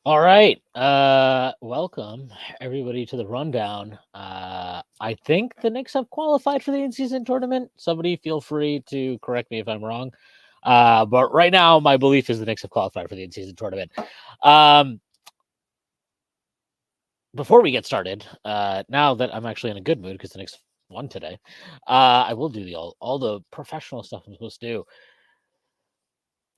All right. Welcome everybody to the rundown. I think the Knicks have qualified for the in-season tournament. Somebody feel free to correct me if I'm wrong. But right now, my belief is the Knicks have qualified for the in-season tournament. Um, Before we get started, now that I'm actually in a good mood because the Knicks won today, I will do all the professional stuff I'm supposed to do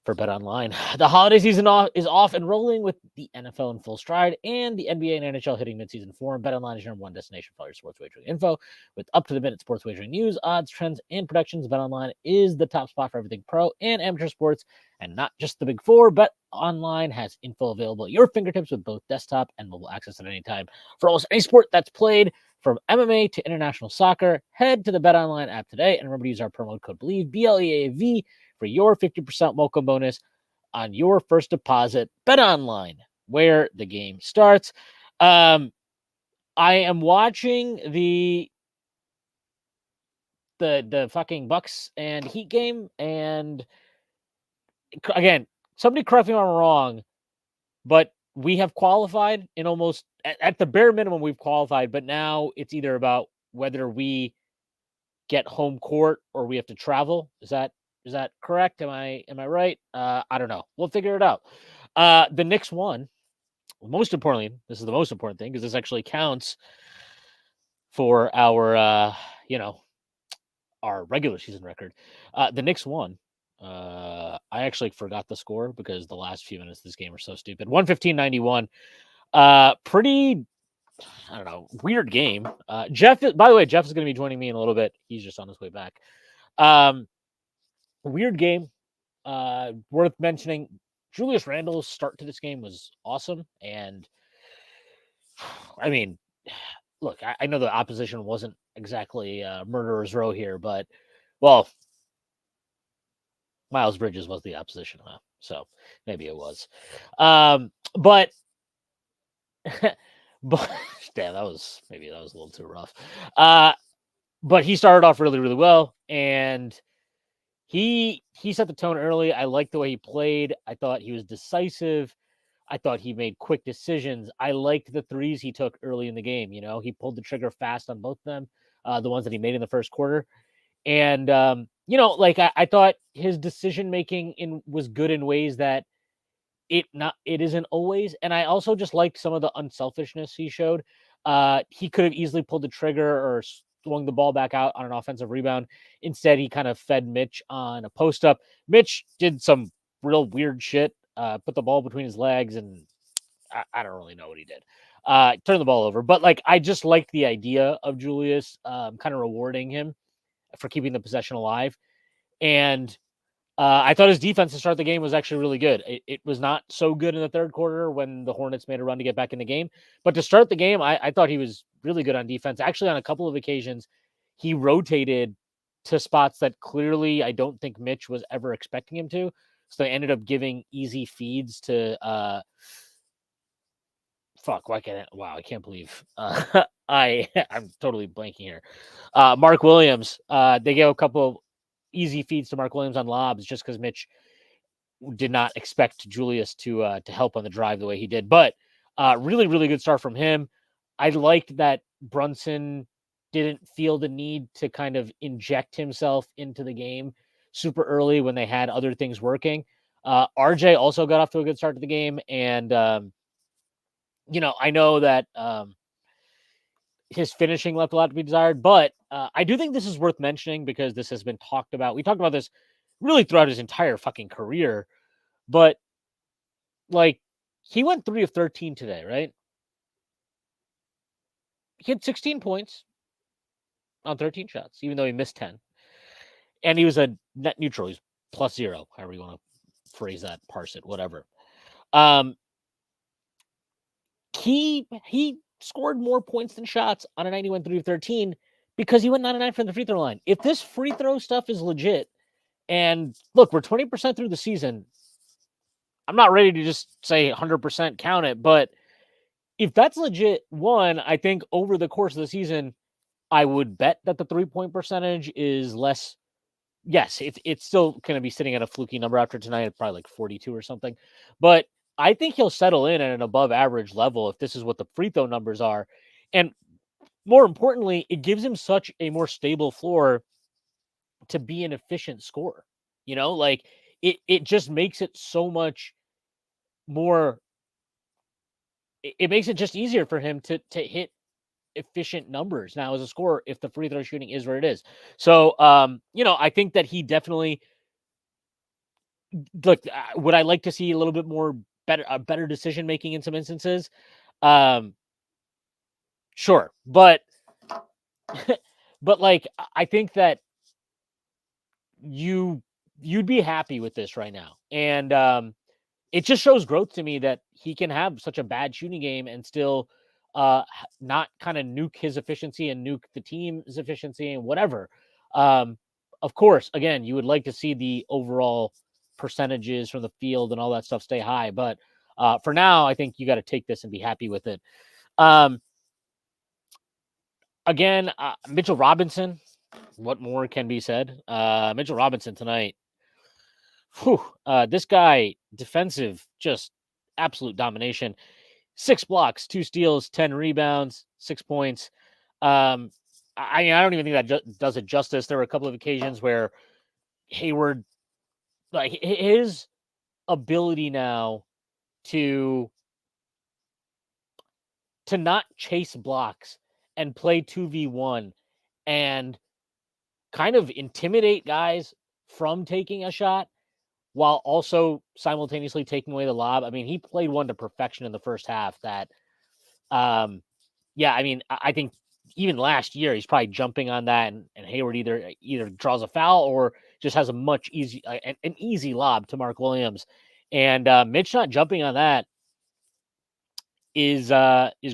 for Bet Online. The holiday season is off and rolling with the NFL in full stride and the NBA and NHL hitting midseason form. Bet Online is your number one destination for all your sports wagering info with up-to-the-minute sports wagering news, odds, trends, and predictions. Bet Online is the top spot for everything pro and amateur sports, and not just the big four. Bet Online has info available at your fingertips with both desktop and mobile access at any time for almost any sport that's played. From MMA to international soccer, head to the Bet Online app today and remember to use our promo code BLEAV, BLEAV, for your 50% welcome bonus on your first deposit. Bet Online, where the game starts. I am watching the fucking Bucks and Heat game, and again, somebody correct me if I'm wrong, but we have qualified in almost at the bare minimum we've qualified, but now it's either about whether we get home court or we have to travel. Is that correct? Am I right? I don't know. We'll figure it out. The Knicks won. Most importantly, this is the most important thing because this actually counts for our regular season record. The Knicks won. I actually forgot the score because the last few minutes of this game are so stupid. 115-91. Pretty, I don't know, weird game. Jeff, by the way, Jeff is going to be joining me in a little bit. He's just on his way back. Weird game. Worth mentioning, Julius Randle's start to this game was awesome. And I mean, look, I know the opposition wasn't exactly murderer's row here, but, well, Miles Bridges was the opposition, huh? So maybe it was. But, but, damn, that was a little too rough. But he started off really, really well. And he set the tone early. I liked the way he played. I thought he was decisive. I thought he made quick decisions. I liked the threes he took early in the game. You know, he pulled the trigger fast on both of them, the ones that he made in the first quarter. And like I thought his decision making was good in ways that it isn't always. And I also just liked some of the unselfishness he showed. He could have easily pulled the trigger or swung the ball back out on an offensive rebound. Instead, he kind of fed Mitch on a post up. Mitch did some real weird shit. Put the ball between his legs, and I don't really know what he did. Turn the ball over, but like I just liked the idea of Julius kind of rewarding him for keeping the possession alive. And I thought his defense to start the game was actually really good. It was not so good in the third quarter when the Hornets made a run to get back in the game. But to start the game, I thought he was really good on defense. Actually, on a couple of occasions, he rotated to spots that clearly I don't think Mitch was ever expecting him to. So they ended up giving easy feeds to I can't believe I'm totally blanking here. Mark Williams. They gave a couple of easy feeds to Mark Williams on lobs just because Mitch did not expect Julius to help on the drive the way he did. But really, really good start from him. I liked that Brunson didn't feel the need to kind of inject himself into the game super early when they had other things working. RJ also got off to a good start to the game. And, I know that his finishing left a lot to be desired, but I do think this is worth mentioning because this has been talked about. We talked about this really throughout his entire fucking career, but like he went 3 of 13 today, right? He had 16 points on 13 shots, even though he missed 10. And he was a net neutral. He's +0, however you want to phrase that, parse it, whatever. He scored more points than shots on a 91 3 of 13 because he went 99 from the free throw line. If this free throw stuff is legit, and look, we're 20% through the season. I'm not ready to just say 100% count it, but if that's legit, one, I think over the course of the season, I would bet that the 3-point percentage is less. Yes, it's still going to be sitting at a fluky number after tonight, probably like 42 or something. But I think he'll settle in at an above average level if this is what the free throw numbers are. And more importantly, it gives him such a more stable floor to be an efficient scorer. Like it just makes it so much more. It makes it just easier for him to hit efficient numbers now as a scorer if the free throw shooting is where it is. So, I think that he definitely look. Would I like to see a little bit more better decision making in some instances? Um, sure, but but like I think that you'd be happy with this right now, and it just shows growth to me that he can have such a bad shooting game and still not kind of nuke his efficiency and nuke the team's efficiency and whatever. Um, of course, again, you would like to see the overall percentages from the field and all that stuff stay high, but for now, I think you got to take this and be happy with it. Um, again, Mitchell Robinson. What more can be said? Mitchell Robinson tonight. Whew, this guy, defensive, just absolute domination. 6 blocks, 2 steals, 10 rebounds, 6 points. I don't even think that does it justice. There were a couple of occasions where Hayward, like his ability now to not chase blocks and play 2v1 and kind of intimidate guys from taking a shot while also simultaneously taking away the lob. I mean, he played one to perfection in the first half that yeah, I mean, I think even last year he's probably jumping on that, and Hayward either draws a foul or just has a much an easy lob to Mark Williams, and Mitch not jumping on that is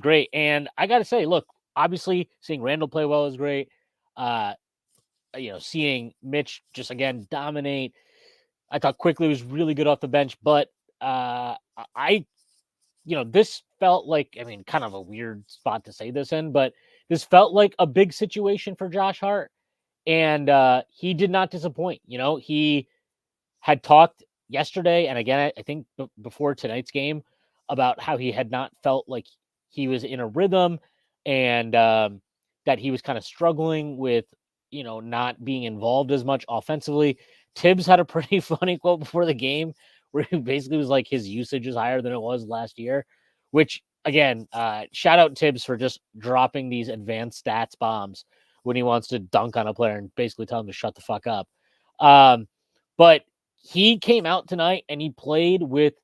great. And I got to say, look, obviously seeing Randall play well is great. Uh, seeing Mitch just again dominate. I thought Quickly was really good off the bench, but I this felt like, I mean, kind of a weird spot to say this in, but this felt like a big situation for Josh Hart. And he did not disappoint. He had talked yesterday and again, I think before tonight's game about how he had not felt like he was in a rhythm and that he was kind of struggling with, not being involved as much offensively. Tibbs had a pretty funny quote before the game where he basically was like his usage is higher than it was last year, which again, shout out Tibbs for just dropping these advanced stats bombs when he wants to dunk on a player and basically tell him to shut the fuck up. But he came out tonight and he played with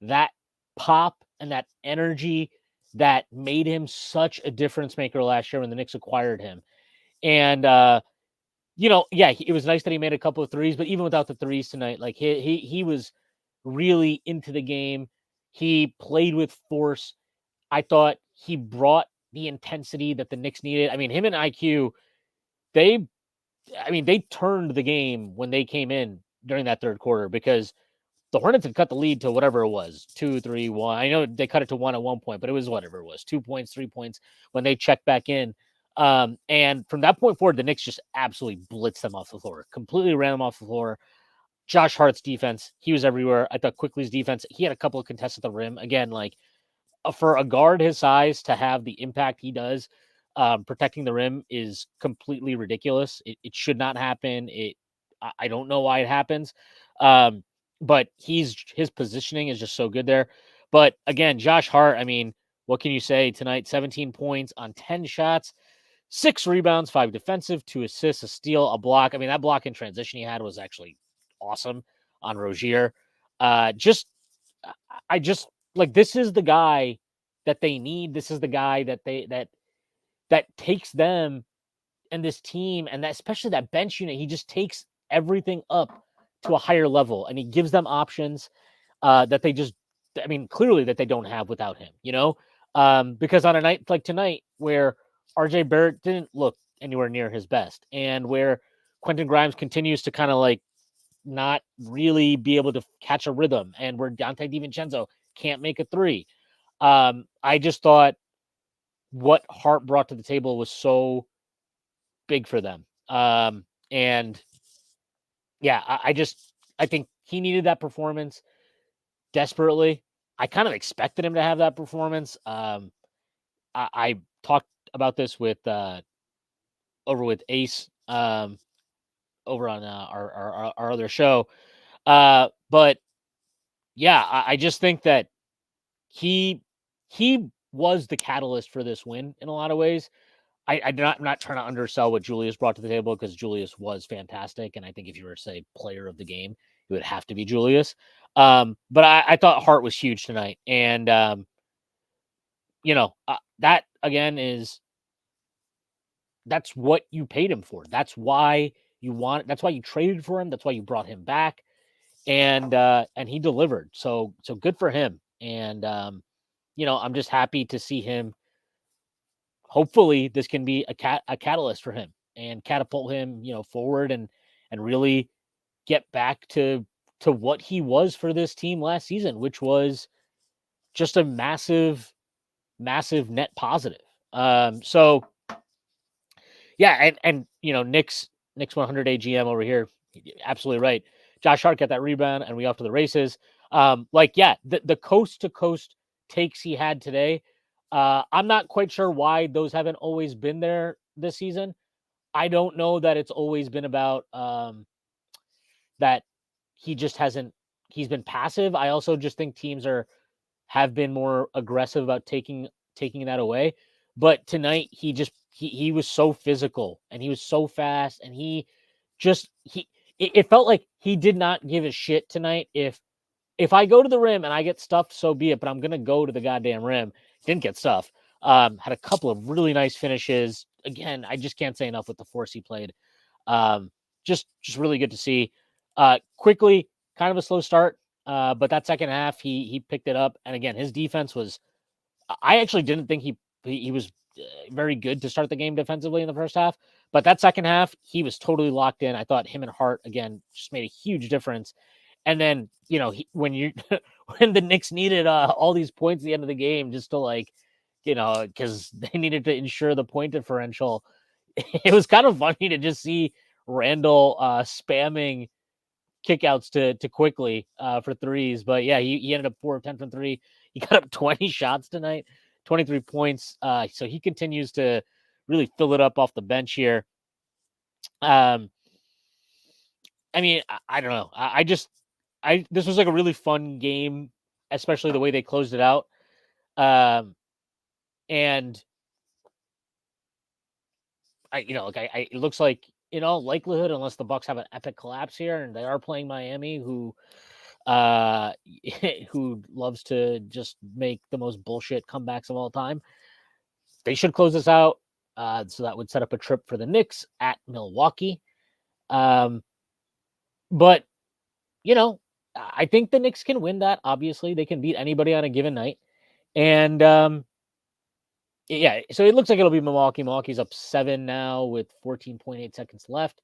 that pop and that energy that made him such a difference maker last year when the Knicks acquired him. And yeah, it was nice that he made a couple of threes, but even without the threes tonight, like he was really into the game. He played with force. I thought he brought the intensity that the Knicks needed. I mean, him and IQ, they turned the game when they came in during that third quarter because the Hornets had cut the lead to whatever it was, 2, 3, 1. I know they cut it to 1 at one point, but it was whatever it was, 2 points, 3 points when they checked back in. And from that point forward, the Knicks just absolutely blitzed them off the floor, completely ran them off the floor. Josh Hart's defense, he was everywhere. I thought Quickly's defense, he had a couple of contests at the rim. Again, like for a guard his size to have the impact he does, protecting the rim is completely ridiculous. It should not happen. I don't know why it happens. But his positioning is just so good there. But again, Josh Hart, I mean, what can you say tonight? 17 points on 10 shots, 6 rebounds, 5 defensive, 2 assists, a steal, a block. I mean, that block in transition he had was actually awesome on Rozier. I just like this is the guy that they need. This is the guy that takes them and this team and that especially that bench unit. He just takes everything up to a higher level and he gives them options that they just, I mean, clearly that they don't have without him, because on a night like tonight where RJ Barrett didn't look anywhere near his best and where Quentin Grimes continues to kind of like not really be able to catch a rhythm and where Dante DiVincenzo can't make a three. I just thought what Hart brought to the table was so big for them. And yeah, I think he needed that performance desperately. I kind of expected him to have that performance. I talked about this with over with Ace over on our other show. But yeah, I just think that he was the catalyst for this win in a lot of ways. I'm not trying to undersell what Julius brought to the table because Julius was fantastic, and I think if you were to say player of the game, it would have to be Julius. But I thought Hart was huge tonight, and that again that's what you paid him for. That's why that's why you traded for him. That's why you brought him back, and he delivered. So good for him. And I'm just happy to see him. Hopefully, this can be a catalyst for him and catapult him, forward and really get back to what he was for this team last season, which was just a massive net positive. So yeah, and Knicks 100 AGM over here, absolutely right. Josh Hart got that rebound, and we off to the races. The coast to coast takes he had today. I'm not quite sure why those haven't always been there this season. I don't know that it's always been about that he just hasn't. He's been passive. I also just think teams have been more aggressive about taking that away. But tonight he was so physical and he was so fast and it felt like he did not give a shit tonight. If I go to the rim and I get stuffed, so be it. But I'm gonna go to the goddamn rim. Didn't get stuffed. Had a couple of really nice finishes. Again, I just can't say enough with the force he played. Just really good to see. Quickly, kind of a slow start. But that second half, he picked it up, and again, his defense was. I actually didn't think he was very good to start the game defensively in the first half, but that second half, he was totally locked in. I thought him and Hart again just made a huge difference. And then when when the Knicks needed all these points at the end of the game just to because they needed to ensure the point differential, it was kind of funny to just see Randall spamming kickouts to quickly for threes. But yeah, he ended up 4 of 10 from 3. He got up 20 shots tonight, 23 points. So he continues to really fill it up off the bench here. I mean, I don't know. This was like a really fun game, especially the way they closed it out. And it looks like in all likelihood, unless the Bucks have an epic collapse here, and they are playing Miami, who who loves to just make the most bullshit comebacks of all time, they should close this out. So that would set up a trip for the Knicks at Milwaukee. But I think the Knicks can win that. Obviously, they can beat anybody on a given night, and yeah. So it looks like it'll be Milwaukee. Milwaukee's up 7 now with 14.8 seconds left.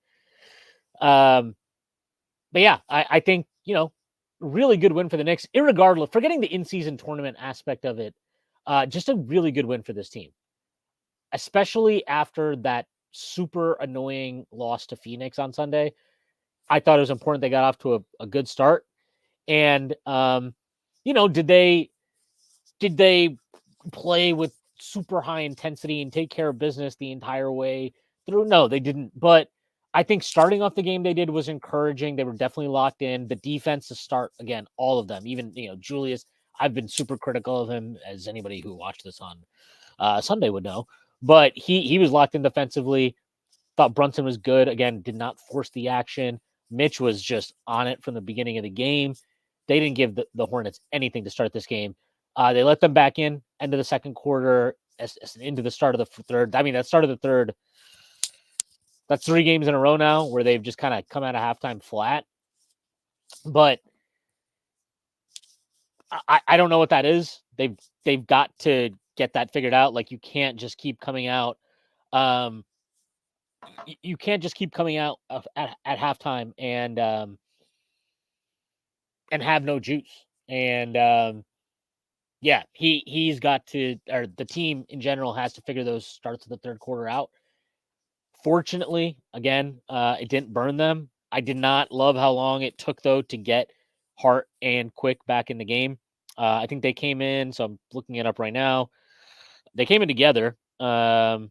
But yeah, I think really good win for the Knicks, irregardless, forgetting the in-season tournament aspect of it. Just a really good win for this team, especially after that super annoying loss to Phoenix on Sunday. I thought it was important they got off to a good start. And, did they play with super high intensity and take care of business the entire way through? No, they didn't. But I think starting off the game they did was encouraging. They were definitely locked in. The defense to start, again, all of them, even, Julius, I've been super critical of him, as anybody who watched this on Sunday would know. But he was locked in defensively. Thought Brunson was good. Again, did not force the action. Mitch was just on it from the beginning of the game. They didn't give the Hornets anything to start this game. They let them back in into the second quarter, as into the start of the third. I mean, that start of the third, that's 3 games in a row now where they've just kind of come out of halftime flat. But I don't know what that is. They've got to get that figured out. Like, you can't just keep coming out. You can't just keep coming out at halftime and have no juice. And yeah, he's got to, or the team in general has to figure those starts of the third quarter out. Fortunately, again, it didn't burn them. I did not love how long it took though to get Hart and Quick back in the game. I think they came in, so I'm looking it up right now. They came in together. So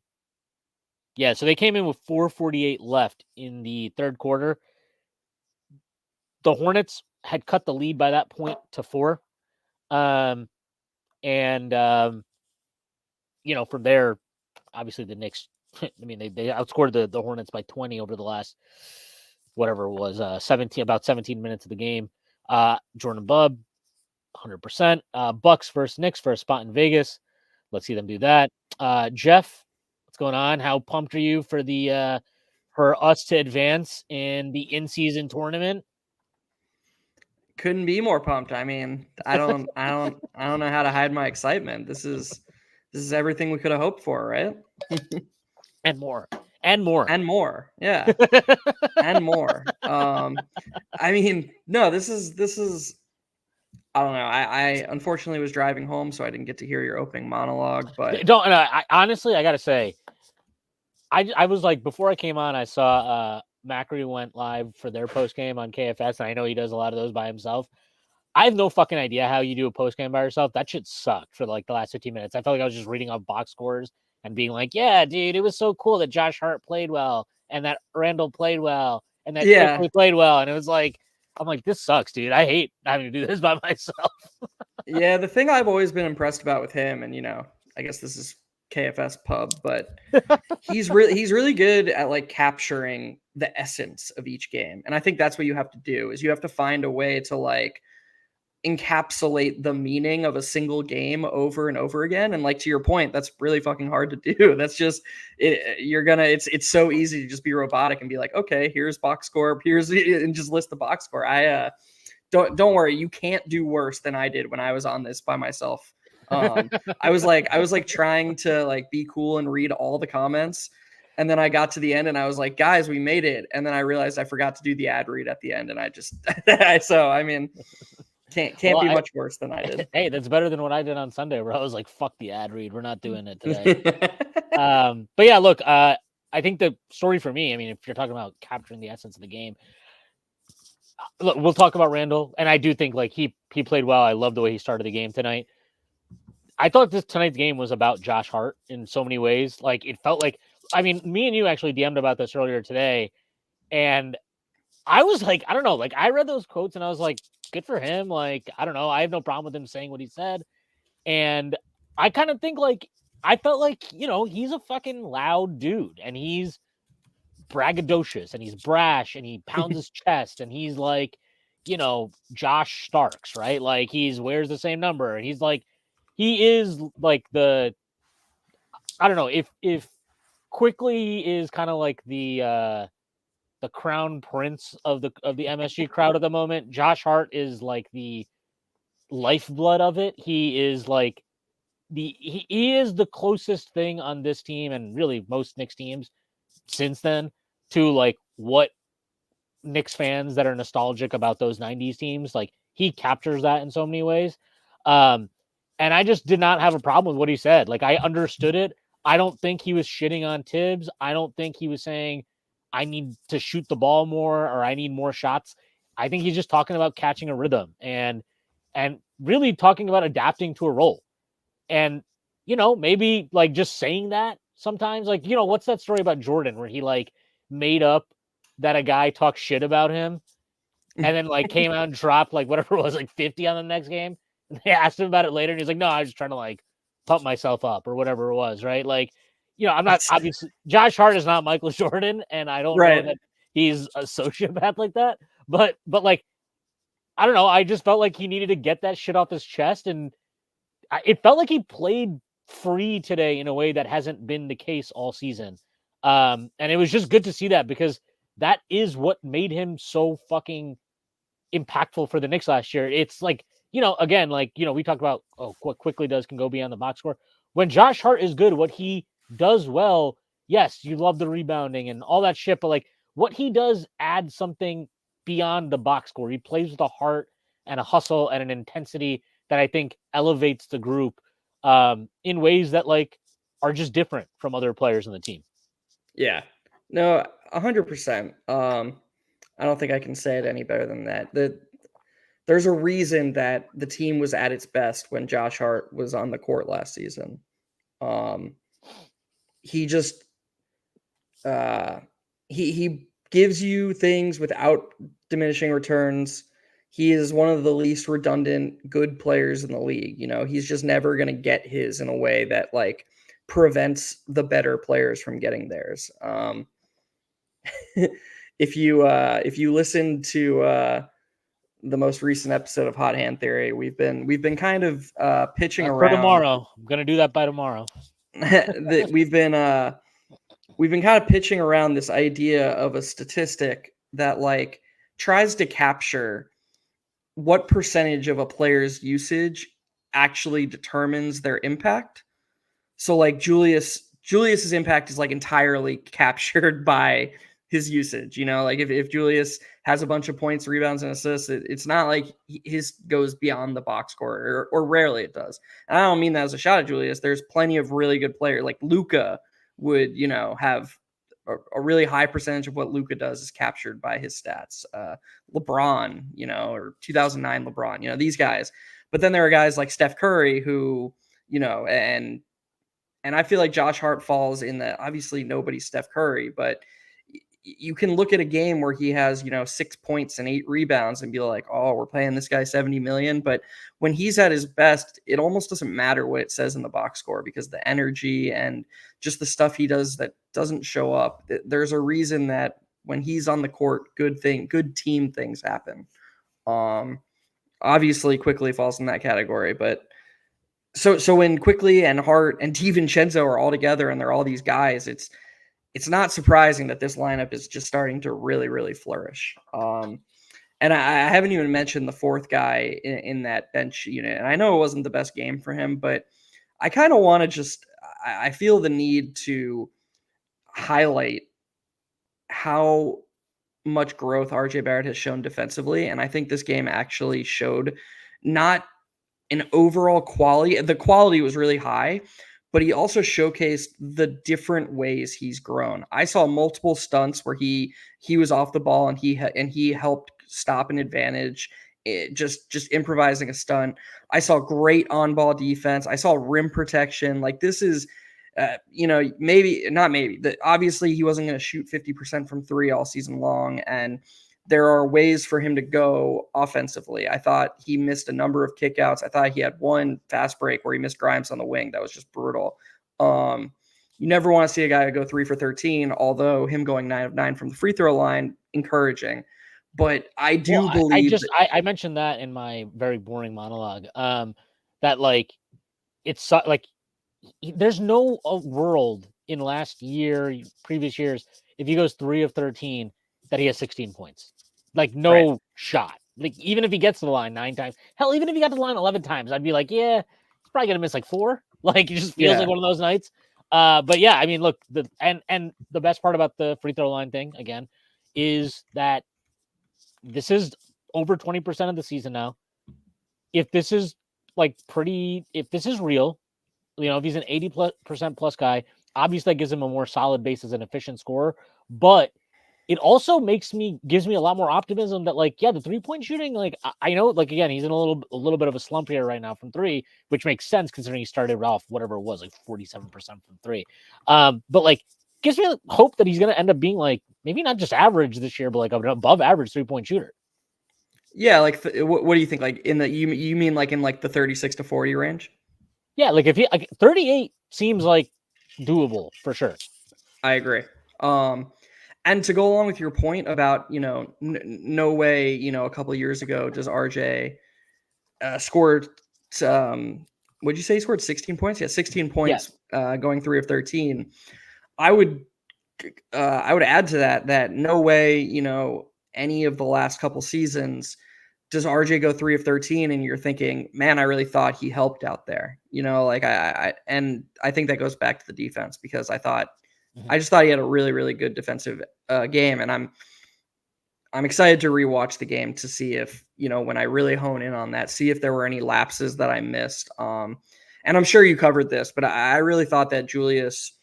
they came in with 4:48 left in the third quarter. The Hornets had cut the lead by that point to 4. And from there, obviously the Knicks, I mean, they outscored the Hornets by 20 over the last, whatever it was, 17 minutes of the game. Jordan Bubb, 100%. Bucks versus Knicks for a spot in Vegas. Let's see them do that. Jeff, what's going on? How pumped are you for for us to advance in the in-season tournament? Couldn't be more pumped. I mean, I don't know how to hide my excitement. This is everything we could have hoped for, right? And more. And more. And more. Yeah. And more. I mean, no, this is I don't know. I unfortunately was driving home, so I didn't get to hear your opening monologue, but honestly, I gotta say, I was like, before I came on, I saw Macri went live for their post game on KFS, and I know he does a lot of those by himself. I have no fucking idea how you do a post game by yourself. That shit sucked for like the last 15 minutes. I felt like I was just reading off box scores and being like, yeah, dude, it was so cool that Josh Hart played well and that Randall played well and that Quickly played well. And it was like, I'm like, this sucks, dude. I hate having to do this by myself. Yeah, the thing I've always been impressed about with him, and I guess this is KFS pub, but he's really good at like capturing the essence of each game. And I think that's what you have to do, is you have to find a way to like encapsulate the meaning of a single game over and over again. And like, to your point, that's really fucking hard to do. That's just it's so easy to just be robotic and be like, okay, here's box score, and just list the box score. Don't worry, you can't do worse than I did when I was on this by myself. I was like trying to like be cool and read all the comments, and then I got to the end and I was like, guys, we made it. And then I realized I forgot to do the ad read at the end, and I just so I mean, can't be much worse than I did. Hey, that's better than what I did on Sunday, where I was like, fuck the ad read, we're not doing it today. But yeah, look, I think the story for me, I mean, if you're talking about capturing the essence of the game, look, we'll talk about Randall, and I do think like he played well. I love the way he started the game tonight. I thought tonight's game was about Josh Hart in so many ways. Like, it felt like, I mean, me and you actually DM'd about this earlier today, and I was like, I don't know, like I read those quotes and I was like, good for him. Like, I don't know, I have no problem with him saying what he said, and I kind of think like I felt like he's a fucking loud dude, and he's braggadocious, and he's brash, and he pounds his chest, and he's like, Josh Starks, right? Like, he's wears the same number, and he's like, he is like I don't know, if Quickly is kind of like the crown prince of the MSG crowd at the moment, Josh Hart is like the lifeblood of it. He is like he is the closest thing on this team, and really most Knicks teams since then, to like what Knicks fans that are nostalgic about those 90s teams, like he captures that in so many ways. And I just did not have a problem with what he said. Like, I understood it. I don't think he was shitting on Tibbs. I don't think he was saying I need to shoot the ball more or I need more shots. I think he's just talking about catching a rhythm and really talking about adapting to a role. And maybe like just saying that sometimes, like, what's that story about Jordan where he like made up that a guy talked shit about him and then like came out and dropped like whatever it was, like 50 on the next game. And they asked him about it later and he's like, no, I was just trying to like pump myself up or whatever it was, right? Like, I'm not, obviously Josh Hart is not Michael Jordan, and I don't know that he's a sociopath like that, but like, I don't know, I just felt like he needed to get that shit off his chest, and it felt like he played free today in a way that hasn't been the case all season. And it was just good to see that, because that is what made him so fucking impactful for the Knicks last year. It's like, again, like, we talked about, what Quickly does can go beyond the box score. When Josh Hart is good, what he does well, yes, you love the rebounding and all that shit, but like what he does adds something beyond the box score. He plays with a heart and a hustle and an intensity that I think elevates the group in ways that like are just different from other players on the team. Yeah, no, 100%. I don't think I can say it any better than that. there's a reason that the team was at its best when Josh Hart was on the court last season. He just he gives you things without diminishing returns. He is one of the least redundant good players in the league. You know, he's just never going to get his in a way that like prevents the better players from getting theirs. If you listen to the most recent episode of Hot Hand Theory, we've been kind of pitching For around. tomorrow, I'm gonna do that by tomorrow. that we've been kind of pitching around this idea of a statistic that like tries to capture what percentage of a player's usage actually determines their impact. So like Julius's impact is like entirely captured by his usage. You know, like if Julius has a bunch of points, rebounds, and assists, it's not like his goes beyond the box score, or rarely it does. And I don't mean that as a shot at Julius. There's plenty of really good players. Like Luka would, you know, have a really high percentage of what Luka does is captured by his stats. LeBron, you know, or 2009 LeBron, you know, these guys. But then there are guys like Steph Curry who, you know, and I feel like Josh Hart falls in the, obviously nobody's Steph Curry, but you can look at a game where he has, you know, 6 points and 8 rebounds and be like, oh, we're paying this guy 70 million. But when he's at his best, it almost doesn't matter what it says in the box score, because the energy and just the stuff he does that doesn't show up, there's a reason that when he's on the court, good team things happen. Obviously Quickly falls in that category, but so when Quickly and Hart and DiVincenzo are all together and they're all these guys, it's not surprising that this lineup is just starting to really, really flourish. And I haven't even mentioned the fourth guy in that bench unit. And I know it wasn't the best game for him, but I kind of want to I feel the need to highlight how much growth RJ Barrett has shown defensively. And I think this game actually showed not an overall quality. The quality was really high, but he also showcased the different ways he's grown. I saw multiple stunts where he was off the ball and he helped stop an advantage, just improvising a stunt. I saw great on-ball defense. I saw rim protection. Like this is, you know, obviously he wasn't going to shoot 50% from three all season long, and there are ways for him to go offensively. I thought he missed a number of kickouts. I thought he had one fast break where he missed Grimes on the wing. That was just brutal. You never want to see a guy go 3 for 13, although him going 9 of 9 from the free throw line, encouraging. But I do believe I mentioned that in my very boring monologue. That like it's like there's no world in last year, previous years, if he goes 3 of 13, that he has 16 points. Like no shot. Like even if he gets to the line 9 times, hell, even if he got to the line 11 times, I'd be like, yeah, he's probably gonna miss like 4. Like it just feels like one of those nights. But yeah, I mean, look, the best part about the free throw line thing again is that this is over 20% of the season now. If this is if this is real, you know, if he's an 80% plus guy, obviously that gives him a more solid base as an efficient scorer. But it also gives me a lot more optimism that, like, yeah, the 3-point shooting, like, I know, like, again, he's in a little bit of a slump here right now from 3, which makes sense considering he started off whatever it was, like 47% from 3. But like, gives me hope that he's going to end up being like maybe not just average this year, but like an above average 3-point shooter. Yeah, like what do you think? Like in the you mean like in like the 36 to 40 range? Yeah, like if he 38 seems like doable for sure. I agree. And to go along with your point about, you know, no way, you know, a couple of years ago does RJ scored would you say he scored 16 points? Yeah, 16 points going 3 of 13. I would add to that no way, you know, any of the last couple seasons does RJ go 3 of 13 and you're thinking, man, I really thought he helped out there. You know, like I think that goes back to the defense, because I just thought he had a really, really good defensive game. And I'm excited to rewatch the game to see if, you know, when I really hone in on that, see if there were any lapses that I missed. And I'm sure you covered this, but I really thought that Julius,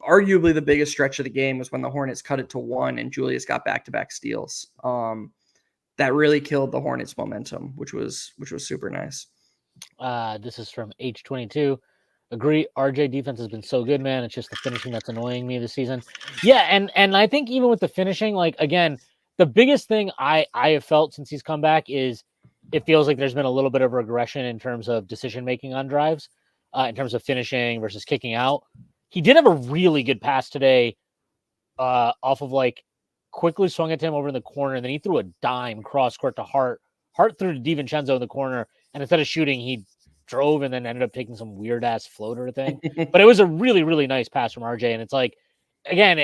arguably the biggest stretch of the game was when the Hornets cut it to 1 and Julius got back-to-back steals. that really killed the Hornets' momentum, which was super nice. This is from H22. Agree. RJ defense has been so good, man. It's just the finishing that's annoying me this season. Yeah, and I think even with the finishing, like again, the biggest thing I have felt since he's come back is it feels like there's been a little bit of regression in terms of decision making on drives, in terms of finishing versus kicking out. He did have a really good pass today, off of like quickly swung at him over in the corner, and then he threw a dime cross court to Hart. Hart threw to DiVincenzo in the corner, and instead of shooting, he drove and then ended up taking some weird ass floater thing. But it was a really, really nice pass from RJ. And it's like, again,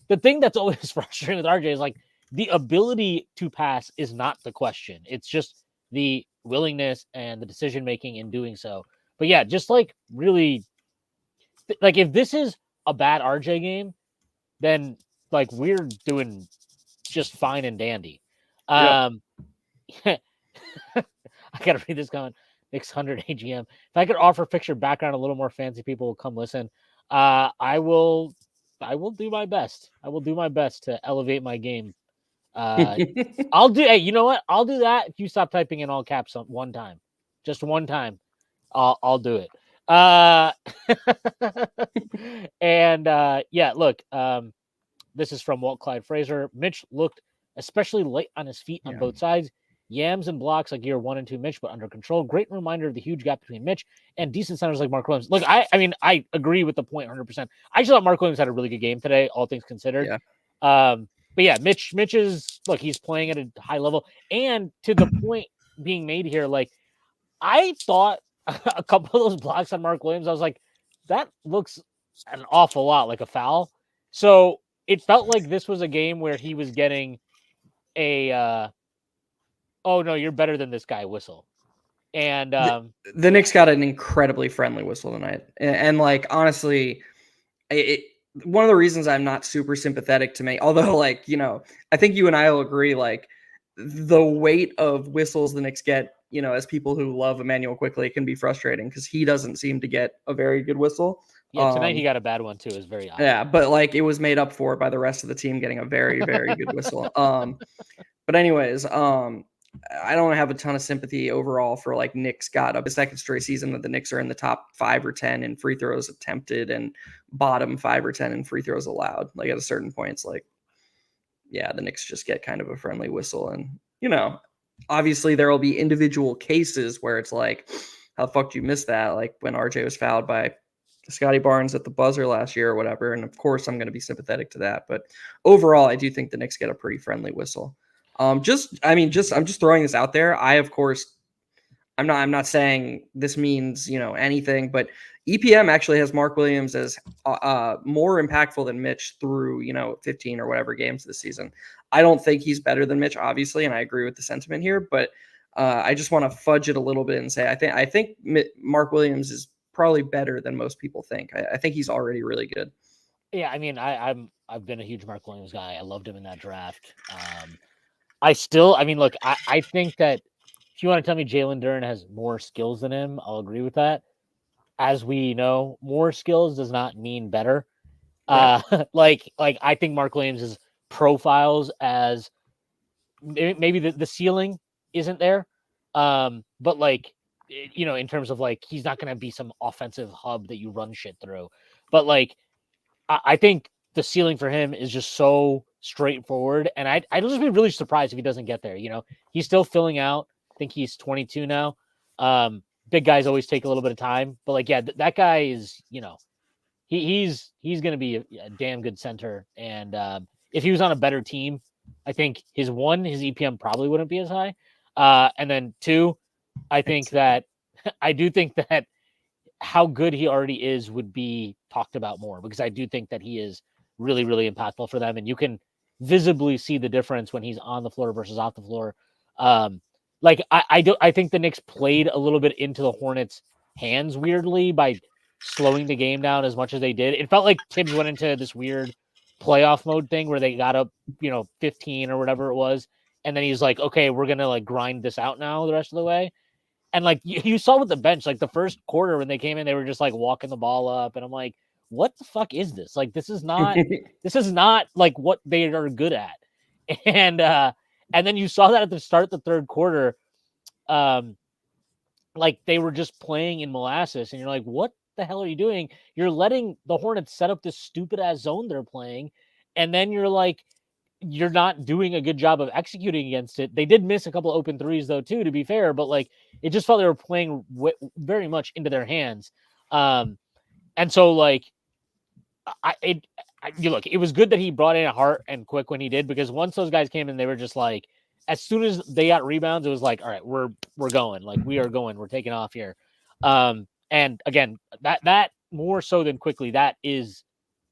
the thing that's always frustrating with RJ is like the ability to pass is not the question. It's just the willingness and the decision making in doing so. But yeah, just like really, like if this is a bad RJ game, then like we're doing just fine and dandy. Yep. I gotta read this comment. Knicks 100 AGM. If I could offer picture background, a little more fancy people will come listen. I will do my best. I will do my best to elevate my game. I'll do. Hey, you know what? I'll do that if you stop typing in all caps on one time, just one time. I'll do it. And yeah, look. This is from Walt Clyde Fraser. Mitch looked especially light on his feet on both sides. Yams and blocks like year 1 and 2 Mitch, but under control. Great reminder of the huge gap between Mitch and decent centers like Mark Williams. Look, I mean, I agree with the point 100%. I just thought Mark Williams had a really good game today, all things considered. Yeah. But yeah, Mitch is, look, he's playing at a high level. And to the point being made here, like, I thought a couple of those blocks on Mark Williams, I was like, that looks an awful lot like a foul. So it felt like this was a game where he was getting a oh no, you're better than this guy whistle. And the Knicks got an incredibly friendly whistle tonight. And like honestly, one of the reasons I'm not super sympathetic to me, although like, you know, I think you and I will agree, like the weight of whistles the Knicks get, you know, as people who love Emmanuel Quickley, can be frustrating because he doesn't seem to get a very good whistle. Yeah, tonight he got a bad one too. It was very odd. Yeah, but like it was made up for by the rest of the team getting a very, very good whistle. But anyways, I don't have a ton of sympathy overall for like Knicks got a second straight season that the Knicks are in the top 5 or 10 in free throws attempted and bottom 5 or 10 in free throws allowed. Like at a certain point, it's like, yeah, the Knicks just get kind of a friendly whistle. And, you know, obviously there will be individual cases where it's like, how the fuck do you miss that? Like when RJ was fouled by Scotty Barnes at the buzzer last year or whatever. And of course I'm going to be sympathetic to that. But overall, I do think the Knicks get a pretty friendly whistle. I'm just throwing this out there. I'm not saying this means, you know, anything, but EPM actually has Mark Williams as more impactful than Mitch through, you know, 15 or whatever games this season. I don't think he's better than Mitch, obviously, and I agree with the sentiment here, but I just want to fudge it a little bit and say I think Mark Williams is probably better than most people think. I think he's already really good. Yeah, I mean, I've been a huge Mark Williams guy. I loved him in that draft. Look, I think that if you want to tell me Jalen Duren has more skills than him, I'll agree with that. As we know, more skills does not mean better. Right. Like I think Mark Williams' profiles as maybe the ceiling isn't there. But like, you know, in terms of like, he's not going to be some offensive hub that you run shit through. But like, I think the ceiling for him is just so straightforward. And I'd just be really surprised if he doesn't get there. You know, he's still filling out. I think he's 22 now. Big guys always take a little bit of time, but like, yeah, that guy is, you know, he's going to be a damn good center. And if he was on a better team, I think his EPM probably wouldn't be as high. And then 2, I think that I do think that how good he already is would be talked about more, because I do think that he is really, really impactful for them. And you can visibly see the difference when he's on the floor versus off the floor. Like I think the Knicks played a little bit into the Hornets' hands weirdly by slowing the game down as much as they did. It felt like Tibbs went into this weird playoff mode thing where they got up, you know, 15 or whatever it was. And then he's like, okay, we're going to like grind this out now the rest of the way. And like you saw with the bench, like the first quarter when they came in, they were just like walking the ball up. And I'm like, what the fuck is this? Like, this is not like what they are good at. And And then you saw that at the start of the third quarter. Like they were just playing in molasses, and you're like, what the hell are you doing? You're letting the Hornets set up this stupid ass zone they're playing, and then you're like, you're not doing a good job of executing against it. They did miss a couple of open threes though, too, to be fair, but like it just felt they were playing very much into their hands. And so like you look, it was good that he brought in a Hart and Quick when he did, because once those guys came in, they were just like, as soon as they got rebounds, it was like, all right, we're going, like we are going, we're taking off here. And again, that more so than Quickly, that is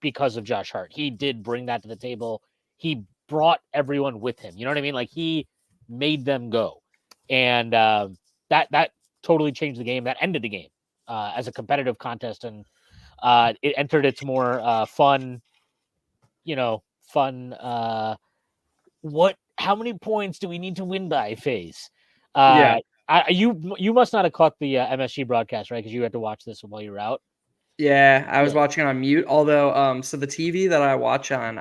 because of Josh Hart. He did bring that to the table. He brought everyone with him. You know what I mean? Like he made them go, and that totally changed the game. That ended the game as a competitive contest, and it entered its more fun, how many points do we need to win by phase. Yeah. You must not have caught the MSG broadcast, right? Because you had to watch this while you were out. Yeah, I was watching on mute. Although, so the TV that I watch on,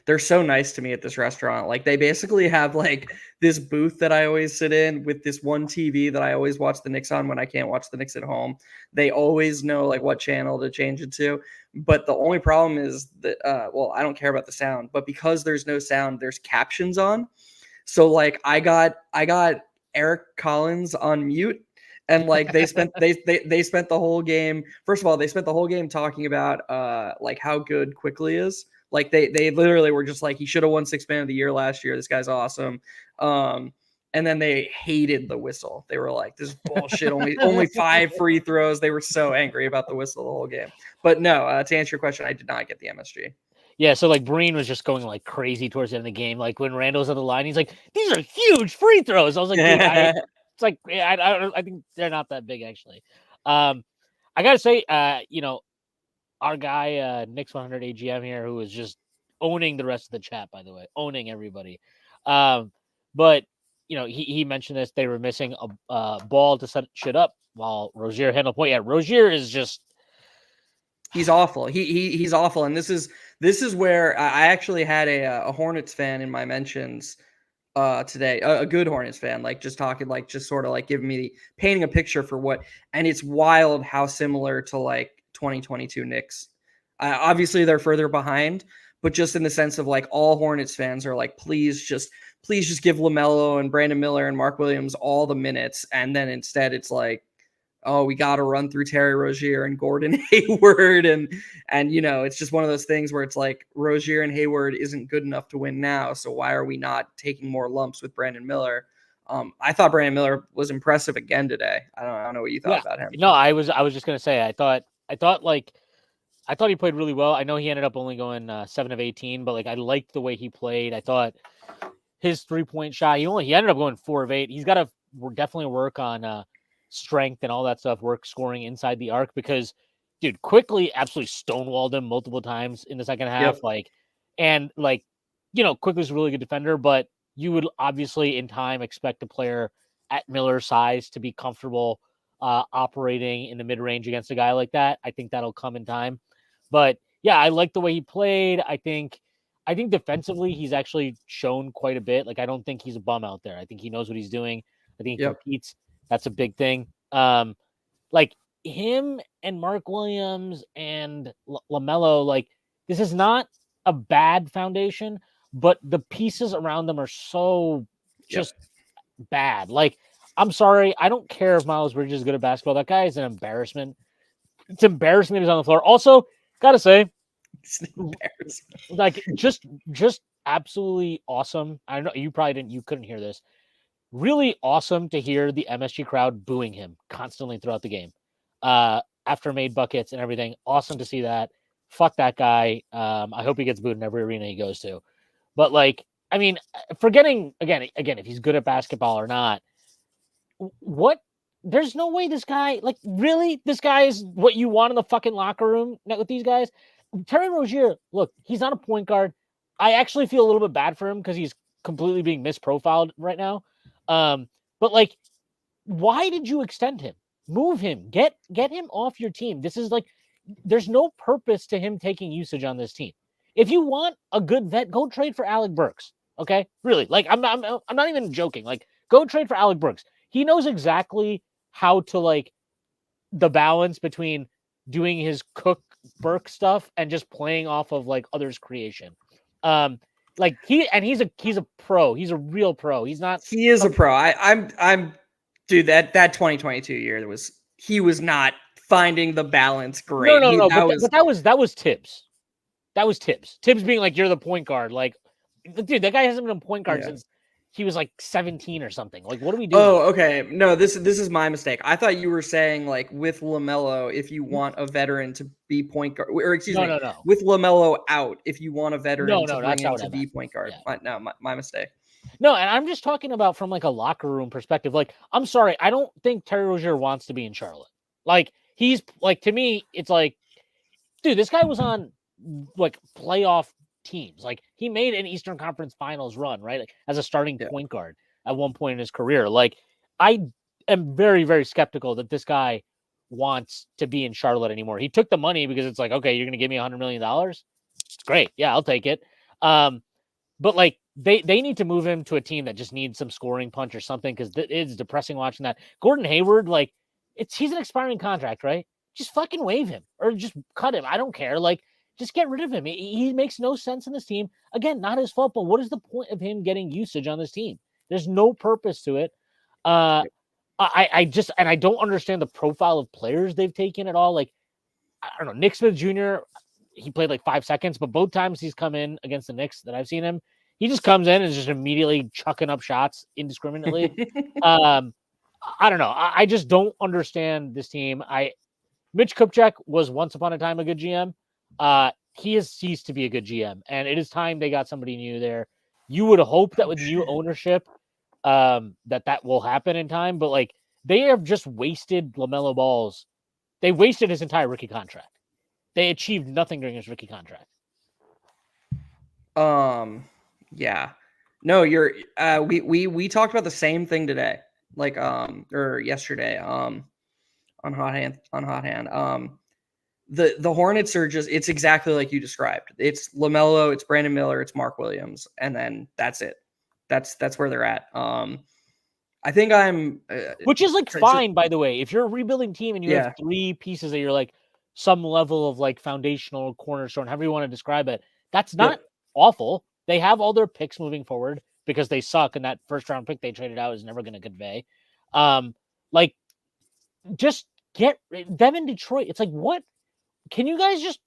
they're so nice to me at this restaurant. Like they basically have like this booth that I always sit in with this one TV that I always watch the Knicks on when I can't watch the Knicks at home. They always know like what channel to change it to. But the only problem is that, I don't care about the sound, but because there's no sound, there's captions on. So like I got Eric Collins on mute. And like they spent the whole game. First of all, they spent the whole game talking about like how good Quickly is. Like they literally were just like, he should have won Sixth Man of the Year last year. This guy's awesome. And then they hated the whistle. They were like, this is bullshit. only 5 free throws. They were so angry about the whistle the whole game. But no, to answer your question, I did not get the MSG. Yeah, so like Breen was just going like crazy towards the end of the game. Like when Randall's on the line, he's like, "These are huge free throws." I was like, "Dude, it's like I think they're not that big actually." I gotta say, our guy Knicks 100 AGM here, who is just owning the rest of the chat, by the way, owning everybody. But he mentioned this. They were missing a ball to set shit up while Rozier handled point. Yeah, Rozier is just. He's awful. He's awful, and this is where I actually had a Hornets fan in my mentions today, a good Hornets fan, like just talking, like just sort of like painting a picture for what, and it's wild how similar to like 2022 Knicks. Obviously, they're further behind, but just in the sense of like all Hornets fans are like, please just give LaMelo and Brandon Miller and Mark Williams all the minutes, and then instead it's like, oh, we got to run through Terry Rozier and Gordon Hayward. And it's just one of those things where it's like Rozier and Hayward isn't good enough to win now. So why are we not taking more lumps with Brandon Miller? I thought Brandon Miller was impressive again today. I don't know what you thought about him. No, I was just going to say, I thought he played really well. I know he ended up only going 7 of 18, but like, I liked the way he played. I thought his 3-point shot, he ended up going 4 of 8. He's got to definitely work on, strength and all that stuff, work scoring inside the arc, because dude Quickly absolutely stonewalled him multiple times in the second half. Yep. Quickly's a really good defender, but you would obviously in time expect a player at Miller's size to be comfortable operating in the mid-range against a guy like that. I think that'll come in time. But yeah, I like the way he played. I think defensively he's actually shown quite a bit. Like I don't think he's a bum out there. I think he knows what he's doing. I think he competes. That's a big thing. Like him and Mark Williams and LaMelo, like this is not a bad foundation, but the pieces around them are so just bad. Like, I'm sorry, I don't care if Miles Bridges is good at basketball. That guy is an embarrassment. It's embarrassing that he's on the floor. Also, gotta say, it's embarrassing. Like just absolutely awesome. I know you couldn't hear this. Really awesome to hear the MSG crowd booing him constantly throughout the game after made buckets and everything. Awesome to see that. Fuck that guy. I hope he gets booed in every arena he goes to. But like, I mean, forgetting again, if he's good at basketball or not, there's no way this guy, like really, this guy is what you want in the fucking locker room with these guys. Terry Rozier, look, he's not a point guard. I actually feel a little bit bad for him because he's completely being misprofiled right now. But like, why did you extend him? Move him. Get him off your team. This is like, there's no purpose to him taking usage on this team. If you want a good vet, go trade for Alec Burks. Okay, really, like I'm not even joking. Like, go trade for Alec Burks. He knows exactly how to like the balance between doing his Cook Burke stuff and just playing off of like others' creation. Like he's a pro. He's a real pro. He's not. He is a pro. I'm dude. That 2022 year he was not finding the balance great. No. That That was Tibbs. That was Tibbs. Tibbs being like, you're the point guard. Like, dude, that guy hasn't been a point guard since he was like 17 or something. Like, what are we doing? Oh, okay. No, this is my mistake. I thought you were saying like with LaMelo, if you want a veteran to be point guard, or excuse me, No. with LaMelo out, if you want a veteran to bring that's in not to be point guard. Yeah. No, my mistake. No, and I'm just talking about from like a locker room perspective. Like, I'm sorry, I don't think Terry Rozier wants to be in Charlotte. Like, he's like, to me, it's like, dude, this guy was on like playoff teams. Like, he made an Eastern Conference Finals run, right? Like, as a starting point guard at one point in his career. Like, I am very, very skeptical that this guy wants to be in Charlotte anymore. He took the money because it's like, okay, you're going to give me $100 million. It's great. Yeah, I'll take it. But like, they need to move him to a team that just needs some scoring punch or something, because it's depressing watching that. Gordon Hayward, like, he's an expiring contract, right? Just fucking waive him or just cut him. I don't care. Like, just get rid of him. He makes no sense in this team. Again, not his fault, but what is the point of him getting usage on this team? There's no purpose to it. I don't understand the profile of players they've taken at all. Like, I don't know, Nick Smith Jr., he played like 5 seconds, but both times he's come in against the Knicks that I've seen him, he just comes in and is just immediately chucking up shots indiscriminately. I don't know. I just don't understand this team. Mitch Kupchak was once upon a time a good GM. He has ceased to be a good GM, and it is time they got somebody new there. You would hope that with new ownership, that will happen in time, but like, they have just wasted LaMelo Ball's. They wasted his entire rookie contract. They achieved nothing during his rookie contract. Yeah. No, you're we talked about the same thing today. Like or yesterday. On Hot Hand. The Hornets are just, it's exactly like you described. It's LaMelo, it's Brandon Miller, it's Mark Williams, and then that's it. That's where they're at. I think I'm which is like fine, by the way. If you're a rebuilding team and you have 3 pieces that you're like some level of like foundational cornerstone, however you want to describe it, that's not awful. They have all their picks moving forward because they suck, and that first round pick they traded out is never going to convey. Like, just get them in Detroit. It's like, what can you guys just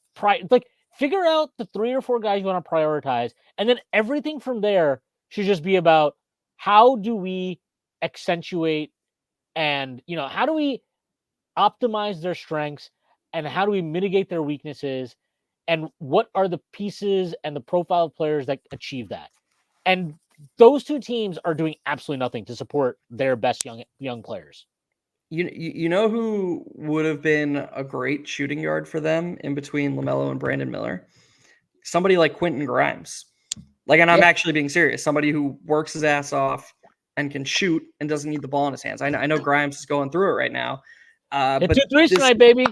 figure out the 3 or 4 guys you want to prioritize, and then everything from there should just be about how do we accentuate and how do we optimize their strengths and how do we mitigate their weaknesses, and what are the pieces and the profile of players that achieve that. And those 2 teams are doing absolutely nothing to support their best young players. You know who would have been a great shooting yard for them in between LaMelo and Brandon Miller? Somebody like Quentin Grimes. Like, and I'm actually being serious. Somebody who works his ass off and can shoot and doesn't need the ball in his hands. I know Grimes is going through it right now. But 2 threes tonight, baby.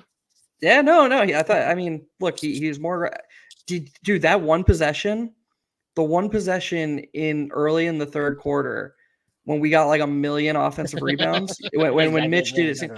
Yeah, no. I mean, look, he's more. Dude, that one possession, the one possession in early in the third quarter, when we got like a million offensive rebounds, when Mitch did it,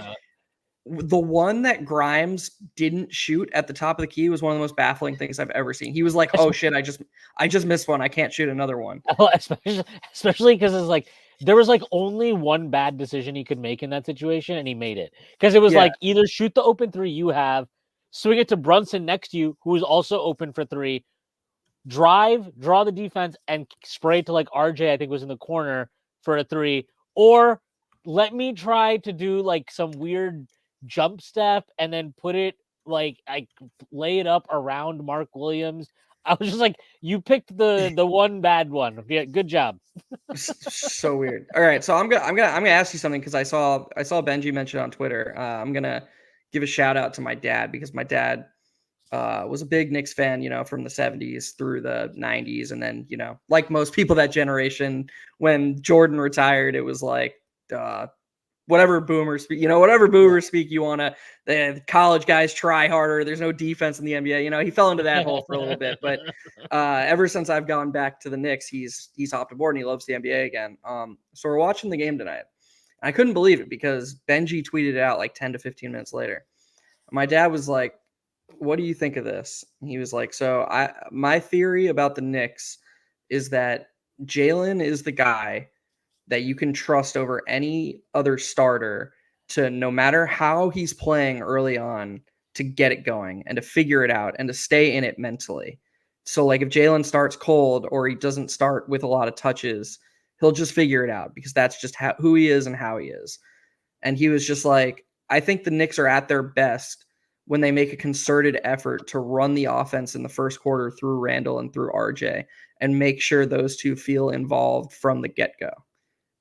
the one that Grimes didn't shoot at the top of the key was one of the most baffling things I've ever seen. He was like, "Oh shit, I just missed one. I can't shoot another one." Oh, especially because it's like there was like only one bad decision he could make in that situation, and he made it because it was like either shoot the open 3 you have, swing it to Brunson next to you, who is also open for 3, drive, draw the defense, and spray to like RJ, I think was in the corner for a 3, or let me try to do like some weird jump step and then put it like I lay it up around Mark Williams. I was just like, you picked the one bad one. Yeah, good job. So weird. All right, so I'm gonna ask you something because I saw Benji mention on Twitter. I'm gonna give a shout out to my dad because my dad was a big Knicks fan, from the 70s through the 90s. And then, like most people that generation, when Jordan retired, it was like, whatever boomer speak, whatever boomer speak you want to, the college guys try harder. There's no defense in the NBA. He fell into that hole for a little bit, but ever since I've gone back to the Knicks, he's hopped aboard and he loves the NBA again. So we're watching the game tonight. I couldn't believe it because Benji tweeted it out like 10 to 15 minutes later. My dad was like, "What do you think of this?" And he was like, "So my theory about the Knicks is that Jalen is the guy that you can trust over any other starter to, no matter how he's playing early on, to get it going and to figure it out and to stay in it mentally. So like if Jalen starts cold or he doesn't start with a lot of touches, he'll just figure it out because that's just who he is and how he is." And he was just like, "I think the Knicks are at their best when they make a concerted effort to run the offense in the first quarter through Randall and through RJ and make sure those two feel involved from the get-go."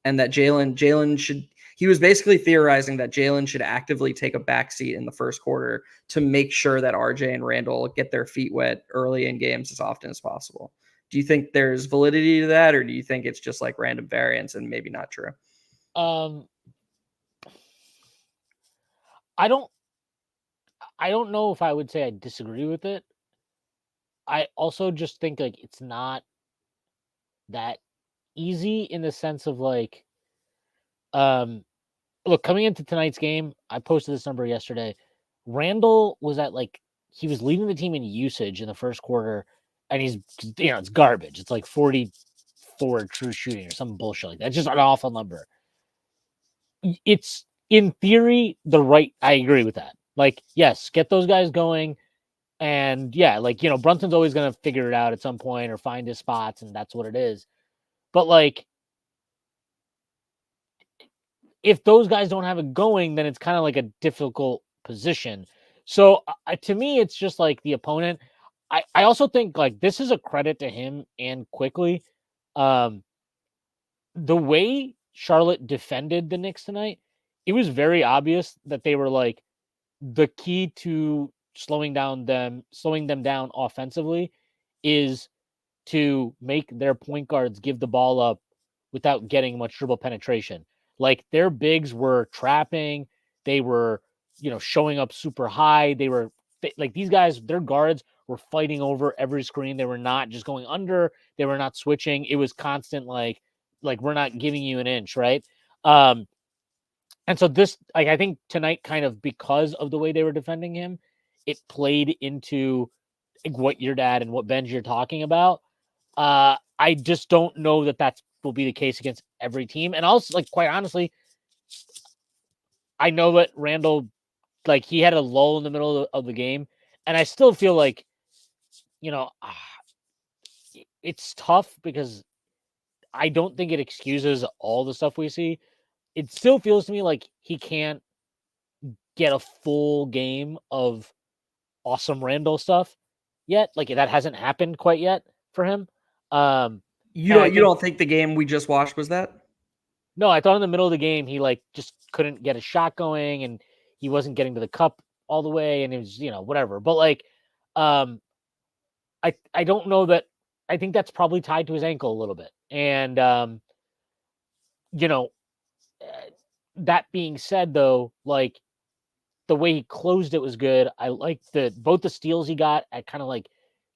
And that Jalen should, he was basically theorizing that Jalen should actively take a backseat in the first quarter to make sure that RJ and Randall get their feet wet early in games as often as possible. Do you think there's validity to that, or do you think it's just like random variance and maybe not true? I don't know if I would say I disagree with it. I also just think like it's not that easy in the sense of like, look, coming into tonight's game, I posted this number yesterday. Randall was at like, he was leading the team in usage in the first quarter, and he's, it's garbage. It's like 44 true shooting or some bullshit like that. It's just an awful number. It's in theory I agree with that. Like, yes, get those guys going. And yeah, like, Brunson's always going to figure it out at some point or find his spots, and that's what it is. But like, if those guys don't have it going, then it's kind of like a difficult position. So to me, it's just like the opponent. I also think like this is a credit to him and Quickly. The way Charlotte defended the Knicks tonight, it was very obvious that they were like, the key to slowing them down offensively is to make their point guards give the ball up without getting much dribble penetration. Like their bigs were trapping, they were, showing up super high. Like these guys, their guards were fighting over every screen. They were not just going under, they were not switching. It was constant like we're not giving you an inch, right? And so this, like, I think tonight, kind of because of the way they were defending him, it played into like, what your dad and what Benji are talking about. I just don't know that will be the case against every team. And also, like, quite honestly, I know that Randall, like, he had a lull in the middle of the game, and I still feel like, it's tough because I don't think it excuses all the stuff we see. It still feels to me like he can't get a full game of awesome Randall stuff yet. Like that hasn't happened quite yet for him. You don't think the game we just watched was that? No, I thought in the middle of the game he like just couldn't get a shot going and he wasn't getting to the cup all the way, and it was whatever. But like, I don't know that. I think that's probably tied to his ankle a little bit, and that being said, though, like the way he closed it was good. I like both the steals he got at kind of like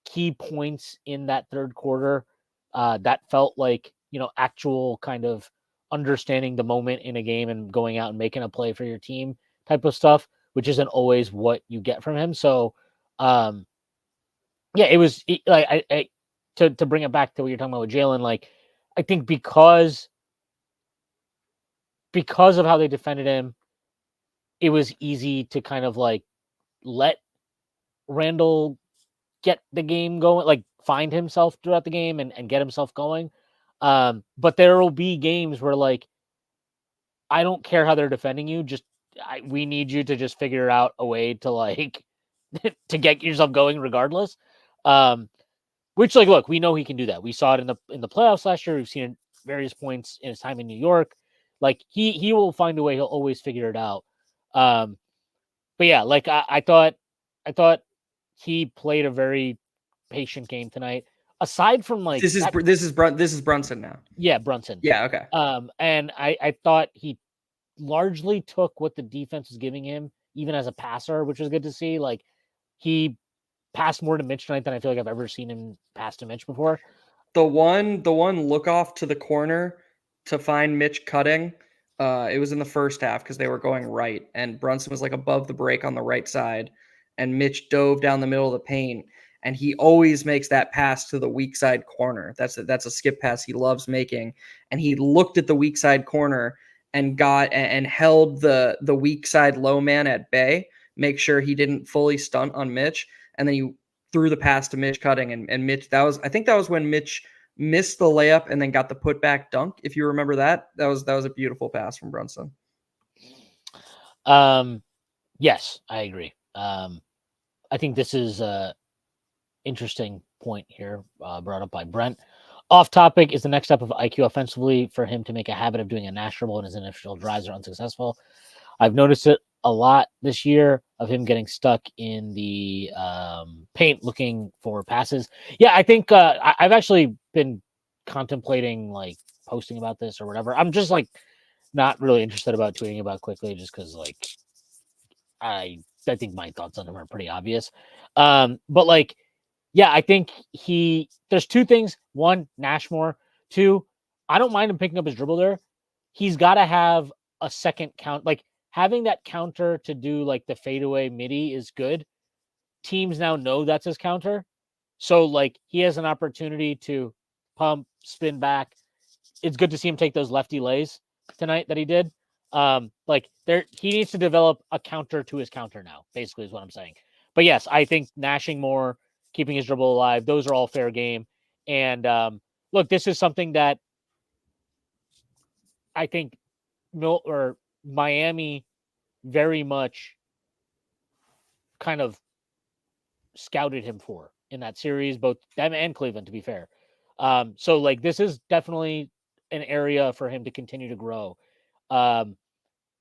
key points in that third quarter. That felt like, actual kind of understanding the moment in a game and going out and making a play for your team type of stuff, which isn't always what you get from him. So, yeah, it was like, to bring it back to what you're talking about with Jalen, like, I think because of how they defended him, it was easy to kind of like let Randall get the game going, like find himself throughout the game and get himself going. But there will be games where like, I don't care how they're defending you. We need you to just figure out a way to like, to get yourself going regardless. Which like, look, we know he can do that. We saw it in the playoffs last year. We've seen it various points in his time in New York. Like he will find a way. He'll always figure it out. But yeah, like I thought he played a very patient game tonight. Aside from like this is Brunson now. Yeah, Brunson. Yeah, okay. And I thought he largely took what the defense was giving him, even as a passer, which was good to see. Like he passed more to Mitch tonight than I feel like I've ever seen him pass to Mitch before. The one look off to the corner to find Mitch cutting, it was in the first half because they were going right, and Brunson was like above the break on the right side, and Mitch dove down the middle of the paint, and he always makes that pass to the weak side corner. That's a skip pass he loves making, and he looked at the weak side corner and held the weak side low man at bay, make sure he didn't fully stunt on Mitch, and then he threw the pass to Mitch cutting, and Mitch, I think that was when Mitch missed the layup and then got the putback dunk. If you remember that was a beautiful pass from Brunson. Yes, I agree. I think this is a interesting point here brought up by Brent. Off topic, is the next step of IQ offensively for him to make a habit of doing a Nash dribble when his initial drives are unsuccessful. I've noticed it a lot this year of him getting stuck in the paint looking for passes. Yeah, I think I've actually been contemplating like posting about this or whatever. I'm just like not really interested about tweeting about quickly just because like I think my thoughts on him are pretty obvious. But like, yeah, I think there's two things. One, Nashmore. Two, I don't mind him picking up his dribble there. He's got to have a second count. Like having that counter to do like the fadeaway midi is good. Teams now know that's his counter. So like he has an opportunity to pump, spin back. It's good to see him take those lefty lays tonight that he did. He needs to develop a counter to his counter now, basically is what I'm saying. But yes, I think gnashing more, keeping his dribble alive, those are all fair game. And look, this is something that I think Miami very much kind of scouted him for in that series, both them and Cleveland, to be fair. So like this is definitely an area for him to continue to grow.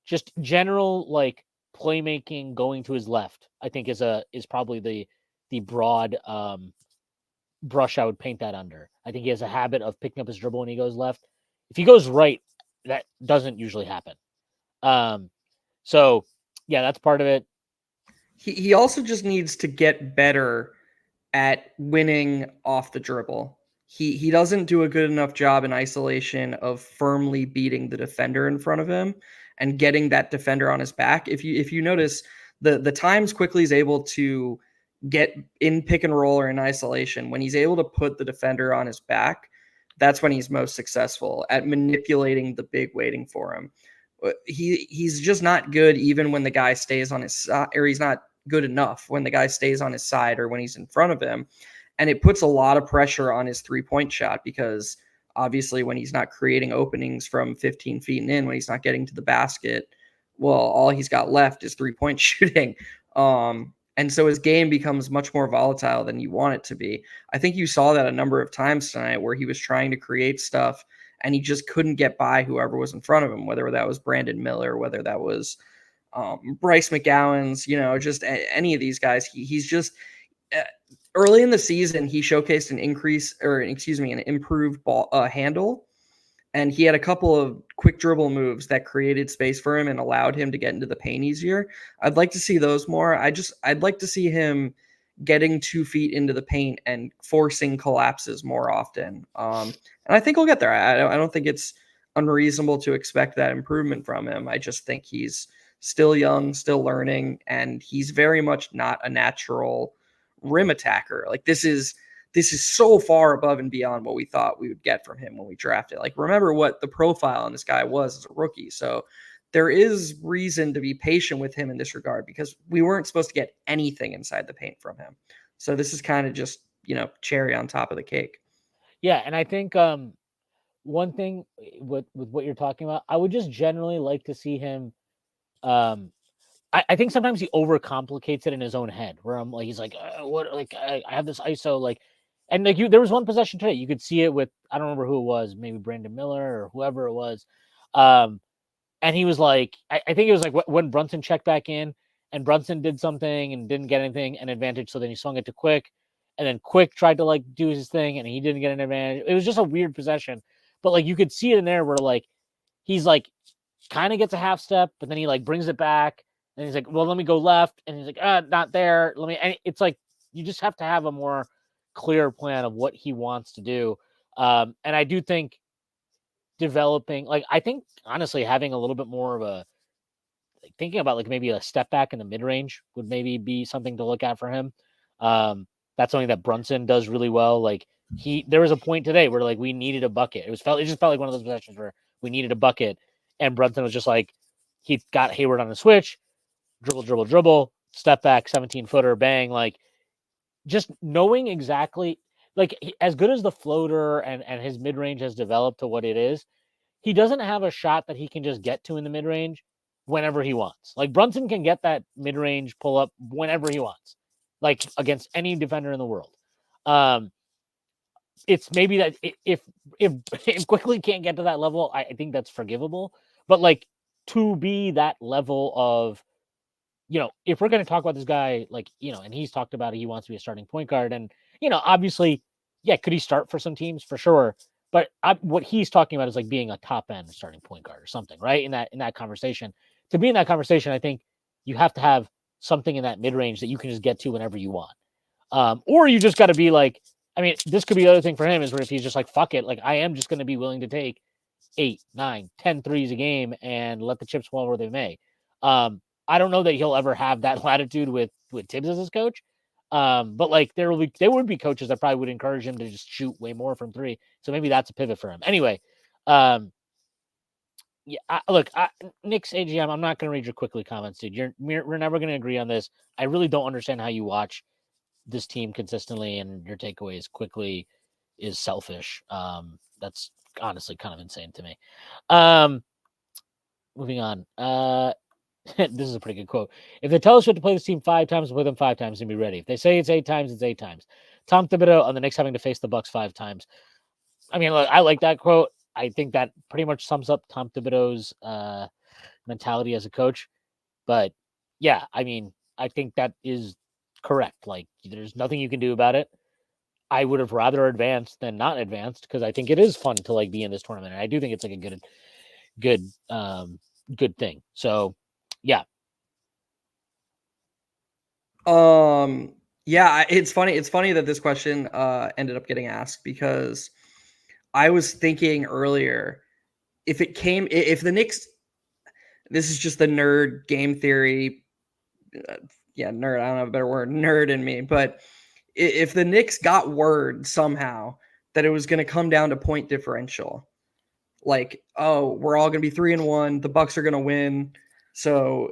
Just general like playmaking going to his left, I think is probably the broad brush I would paint that under. I think he has a habit of picking up his dribble when he goes left. If he goes right, that doesn't usually happen. So yeah, that's part of it. He also just needs to get better at winning off the dribble. He doesn't do a good enough job in isolation of firmly beating the defender in front of him and getting that defender on his back. If you notice the times quickly is able to get in pick and roll or in isolation, when he's able to put the defender on his back, that's when he's most successful at manipulating the big waiting for him. He's just not good even when the guy stays on his side, or he's not good enough when the guy stays on his side or when he's in front of him. And it puts a lot of pressure on his 3-point shot because obviously when he's not creating openings from 15 feet and in, when he's not getting to the basket, well, all he's got left is 3-point shooting. And so his game becomes much more volatile than you want it to be. I think you saw that a number of times tonight where he was trying to create stuff and he just couldn't get by whoever was in front of him, whether that was Brandon Miller, whether that was Bryce McGowan's, just any of these guys. He's just early in the season, he showcased an improved ball handle. And he had a couple of quick dribble moves that created space for him and allowed him to get into the paint easier. I'd like to see those more. I'd like to see him getting 2 feet into the paint and forcing collapses more often. And I think he'll get there. I don't think it's unreasonable to expect that improvement from him. I just think he's still young, still learning, and he's very much not a natural rim attacker. Like this is so far above and beyond what we thought we would get from him when we drafted. Like, remember what the profile on this guy was as a rookie. So there is reason to be patient with him in this regard because we weren't supposed to get anything inside the paint from him. So this is kind of just, cherry on top of the cake. Yeah. And I think one thing with what you're talking about, I would just generally like to see him. I think sometimes he overcomplicates it in his own head where I'm like, he's like, what, like I have this ISO, like, and like there was one possession today. You could see it with, I don't remember who it was, maybe Brandon Miller or whoever it was. And he was like, I think it was like when Brunson checked back in and Brunson did something and didn't get anything, an advantage. So then he swung it to Quick and then Quick tried to like do his thing and he didn't get an advantage. It was just a weird possession, but like you could see it in there where like, he's like kind of gets a half step, but then he like brings it back, and he's like, well, let me go left, and he's like, not there. Let me. And it's like you just have to have a more clear plan of what he wants to do. And I do think developing, like, I think honestly having a little bit more of a thinking about like maybe a step back in the mid range would maybe be something to look at for him. That's something that Brunson does really well. Like there was a point today where like we needed a bucket. It just felt like one of those possessions where we needed a bucket, and Brunson was just like he got Hayward on the switch, dribble, step back, 17-footer, bang. Like just knowing exactly, like as good as the floater and his mid range has developed to what it is, he doesn't have a shot that he can just get to in the mid range whenever he wants. Like Brunson can get that mid range pull up whenever he wants, like against any defender in the world. It's maybe that if Quickly can't get to that level, I think that's forgivable. But like to be that level of, if we're going to talk about this guy, like, and he's talked about it, he wants to be a starting point guard, and obviously, yeah, could he start for some teams for sure? But what he's talking about is like being a top end starting point guard or something, right? In that conversation, to be in that conversation, I think you have to have something in that mid range that you can just get to whenever you want, or you just got to be like, I mean, this could be the other thing for him is where if he's just like, fuck it, like I am just going to be willing to take 8, 9, 10 threes a game and let the chips fall where they may. I don't know that he'll ever have that latitude with Tibbs as his coach. But like there would be coaches that probably would encourage him to just shoot way more from 3. So maybe that's a pivot for him. Anyway, Knicks AGM, I'm not going to read your Quickly comments, dude. We're never going to agree on this. I really don't understand how you watch this team consistently, and your takeaway is Quickly is selfish. That's honestly kind of insane to me. Moving on. This is a pretty good quote. If they tell us we have to play this team 5 times, we'll play them 5 times and be ready. If they say it's 8 times, it's 8 times. Tom Thibodeau on the Knicks having to face the Bucks 5 times. I mean, look, I like that quote. I think that pretty much sums up Tom Thibodeau's mentality as a coach. But yeah, I mean, I think that is correct. Like, there's nothing you can do about it. I would have rather advanced than not advanced because I think it is fun to like be in this tournament. And I do think it's like a good thing. So yeah. Yeah, it's funny. It's funny that this question ended up getting asked because I was thinking earlier if the Knicks, this is just the nerd game theory. Nerd. I don't have a better word, nerd in me. But if the Knicks got word somehow that it was going to come down to point differential, like, oh, we're all going to be 3-1, the Bucks are going to win. So,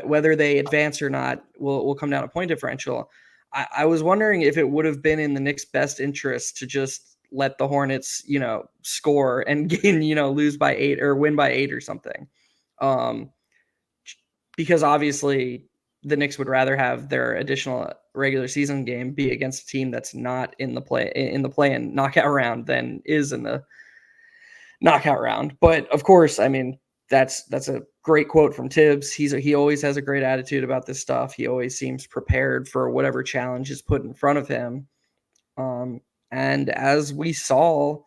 whether they advance or not will come down to point differential. I was wondering if it would have been in the Knicks' best interest to just let the Hornets, score and gain, lose by 8 or win by 8 or something. Because obviously the Knicks would rather have their additional regular season game be against a team that's not in the play and knockout round than is in the knockout round. But of course, I mean, that's a great quote from Tibbs. He always has a great attitude about this stuff. He always seems prepared for whatever challenge is put in front of him. And as we saw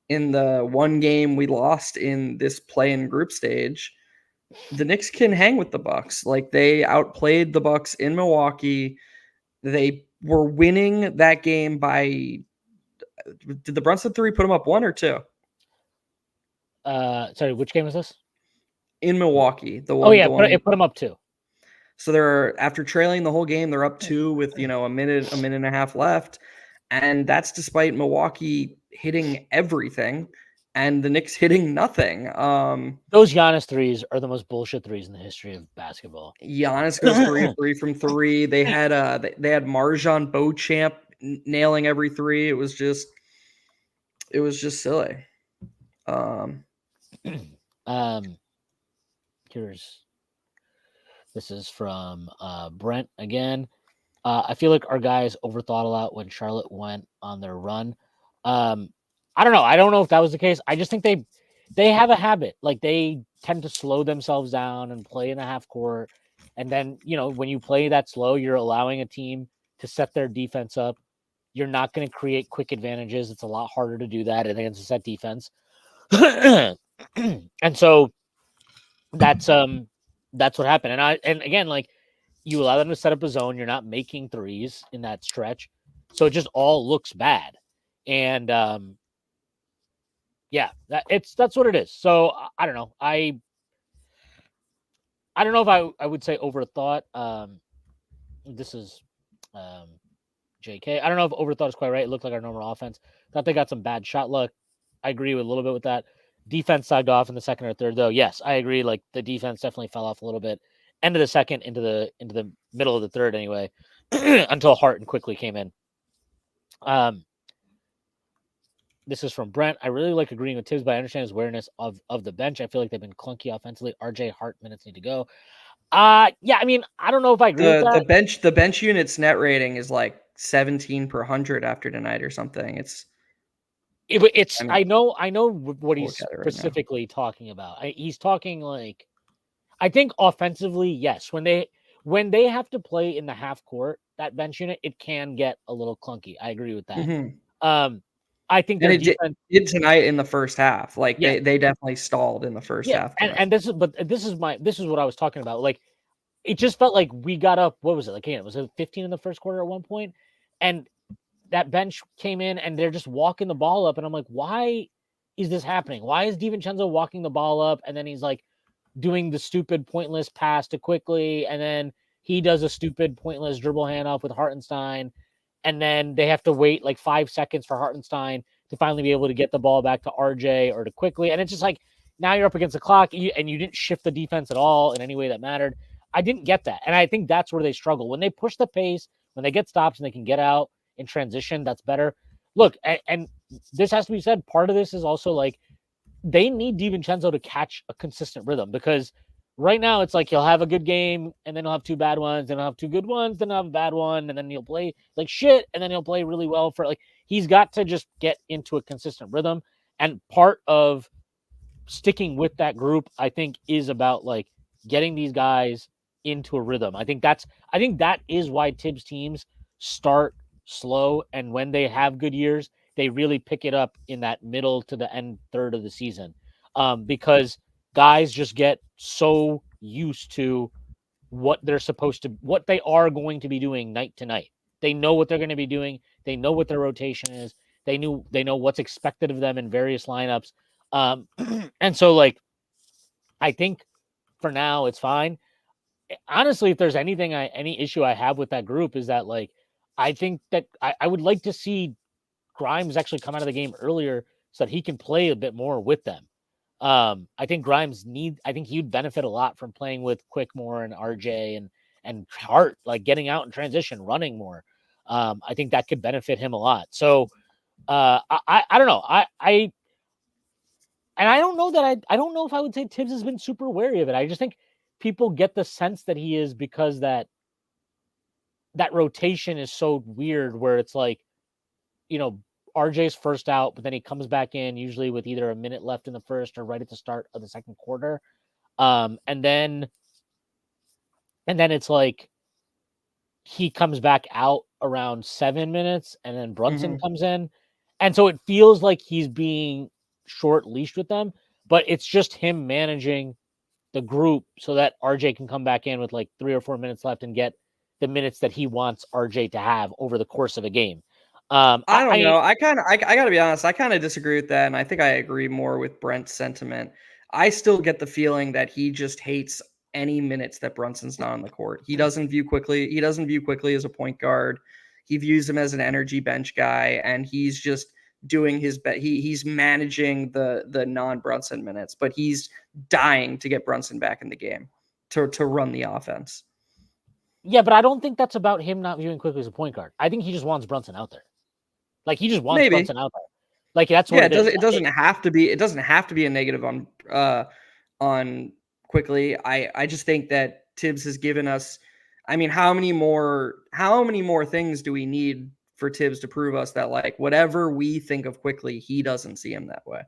in the one game we lost in this play-in group stage, the Knicks can hang with the Bucks. Like, they outplayed the Bucks in Milwaukee. They were winning that game by. Did the Brunson 3 put them up 1 or 2? Sorry, which game was this? In Milwaukee, the one. It put them up 2. So they're, after trailing the whole game, they're up 2 with a minute and a half left, and that's despite Milwaukee hitting everything and the Knicks hitting nothing. Those Giannis threes are the most bullshit threes in the history of basketball. Giannis goes 3 from 3. They had Marjan Beauchamp nailing every 3. It was just silly. This is from Brent again. I feel like our guys overthought a lot when Charlotte went on their run. I don't know. I don't know if that was the case. I just think they have a habit. Like, they tend to slow themselves down and play in the half court. And then, when you play that slow, you're allowing a team to set their defense up. You're not going to create quick advantages. It's a lot harder to do that against a set defense. And so that's what happened. And again, like, you allow them to set up a zone. You're not making threes in that stretch, so it just all looks bad. And yeah, that's what it is. So I don't know. I don't know if I would say overthought. This is um, JK. I don't know if overthought is quite right. It looked like our normal offense. Thought they got some bad shot luck. I agree with a little bit with that. Defense sagged off in the second or third, though. Yes, I agree. Like, the defense definitely fell off a little bit. End of the second, into the middle of the third, anyway, until Hart and quickly came in. This is from Brent. I really like agreeing with Tibbs, but I understand his awareness of the bench. I feel like they've been clunky offensively. RJ Hart minutes need to go. Yeah, I mean, I don't know if I agree with that. The bench unit's net rating is like 17 per 100 after tonight or something. It's I mean, I know what I'll he's look at it right now. specifically talking about. He's talking like, I think offensively, yes. When they have to play in the half court, that bench unit, it can get a little clunky. I agree with that. Mhm. I think And their it defense, did tonight in the first half. Like yeah, they definitely stalled in the first yeah, half and tonight. this is what I was talking about. Like, it just felt like we got up. What was it? Like, was it 15 in the first quarter at one point? And that bench came in and they're just walking the ball up. And I'm like, why is this happening? Why is DiVincenzo walking the ball up? And then he's like doing the stupid pointless pass to Quickly. And then he does a stupid pointless dribble handoff with Hartenstein. And then they have to wait like 5 seconds for Hartenstein to finally be able to get the ball back to RJ or to Quickly. And it's just like, now you're up against the clock and you didn't shift the defense at all in any way that mattered. I didn't get that. And I think that's where they struggle. When they push the pace, when they get stops and they can get out in transition, that's better. Look, and this has to be said, part of this is also like, they need DiVincenzo to catch a consistent rhythm, because right now it's like he'll have a good game and then he'll have two bad ones, then he'll have two good ones, then he'll have a bad one, and then he'll play like shit, and then he'll play really well for, like, he's got to just get into a consistent rhythm. And part of sticking with that group, I think, is about like getting these guys into a rhythm. I think that is why Tibbs teams start slow, and when they have good years, they really pick it up in that middle to the end third of the season, because guys just get so used to what they are going to be doing night to night. They know what they're going to be doing. They know what their rotation is. They know what's expected of them in various lineups. And so, like, I think for now it's fine. Honestly, if there's any issue I have with that group, is that, like, I think that I would like to see Grimes actually come out of the game earlier so that he can play a bit more with them. I think I think he'd benefit a lot from playing with Quick more and RJ and Hart, like getting out in transition, running more. I think that could benefit him a lot. So I don't know. I don't know that I don't know if I would say Tibbs has been super wary of it. I just think people get the sense that he is, because that rotation is so weird, where it's like, RJ's first out, but then he comes back in usually with either a minute left in the first or right at the start of the second quarter. And then it's like he comes back out around 7 minutes, and then Brunson comes in. And so it feels like he's being short leashed with them, but it's just him managing the group so that RJ can come back in with like 3 or 4 minutes left and get the minutes that he wants RJ to have over the course of a game. I don't know. I got to be honest. I kind of disagree with that, and I think I agree more with Brent's sentiment. I still get the feeling that he just hates any minutes that Brunson's not on the court. He doesn't view Quickly as a point guard. He views him as an energy bench guy, and he's just doing his best. He's managing the non-Brunson minutes, but he's dying to get Brunson back in the game to run the offense. Yeah, but I don't think that's about him not viewing Quickly as a point guard. I think he just wants Brunson out there. Like, he just wants Brunson out there. Like, that's what it is. It doesn't have to be. It doesn't have to be a negative on Quickly. I just think that Tibbs has given us. I mean, how many more things do we need for Tibbs to prove us that, like, whatever we think of Quickly, he doesn't see him that way?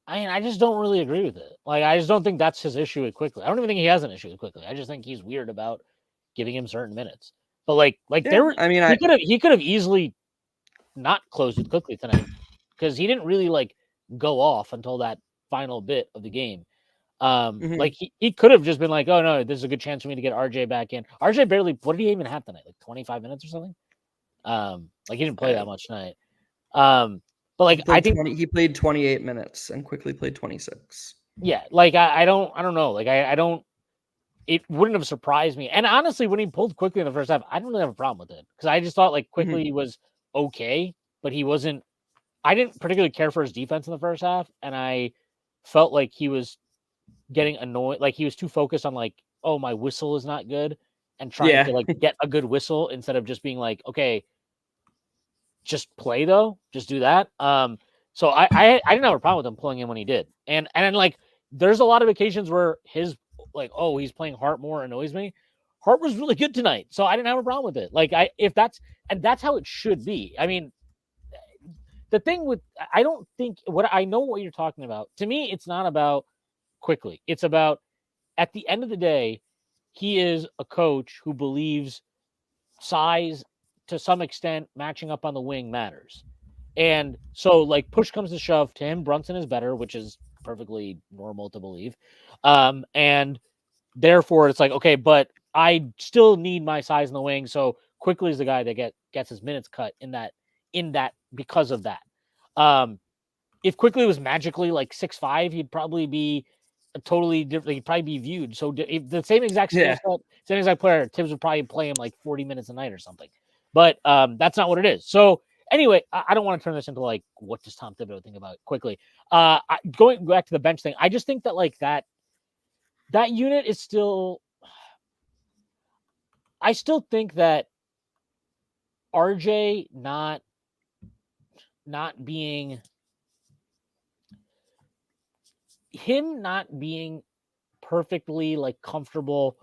I mean, I just don't really agree with it. Like, I just don't think that's his issue with Quickly. I don't even think he has an issue with Quickly. I just think he's weird about giving him certain minutes. But like Yeah, he could have easily not closed with Quickly tonight, because he didn't really like go off until that final bit of the game. Like he could have just been like, oh no, this is a good chance for me to get RJ back in. RJ barely, what did he even have tonight? Like 25 minutes or something? Like he didn't play that much tonight. But like I think he played 28 minutes and quickly played 26. Yeah, like I don't know. Like I don't. It wouldn't have surprised me. And honestly, when he pulled quickly in the first half, I don't really have a problem with it because I just thought like quickly was okay, but he wasn't. I didn't particularly care for his defense in the first half, and I felt like he was getting annoyed. Like he was too focused on like, oh, my whistle is not good, and trying to like get a good whistle instead of just being like, okay, just play though, just do that. So I didn't have a problem with him pulling in when he did, and then like there's a lot of occasions where his like, oh, he's playing Hart more annoys me. Hart was really good tonight, so I didn't have a problem with it. Like that's how it should be. I mean, the thing with I don't think what I know what you're talking about. To me, it's not about quickly. It's about at the end of the day, he is a coach who believes size to some extent matching up on the wing matters. And so like push comes to shove to him, Brunson is better, which is perfectly normal to believe. And therefore it's like, okay, but I still need my size in the wing. So quickly is the guy that gets his minutes cut in that because of that. If quickly was magically like 6'5", he'd probably be a totally different. He'd probably be viewed. So if the same exact skill set, same exact player, Tibbs would probably play him like 40 minutes a night or something. But that's not what it is. So anyway, I don't want to turn this into like what does Tom Thibodeau think about it quickly. Going back to the bench thing, I just think that like that unit is still. I still think that RJ not being perfectly like comfortable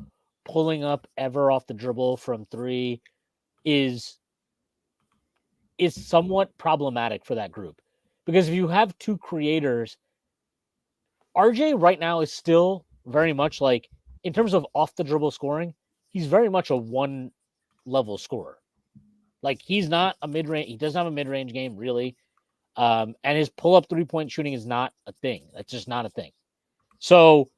pulling up ever off the dribble from three is somewhat problematic for that group. Because if you have two creators, RJ right now is still very much like, in terms of off the dribble scoring, he's very much a one level scorer. Like he's not a mid-range, he doesn't have a mid-range game really. And his pull-up three-point shooting is not a thing. That's just not a thing. So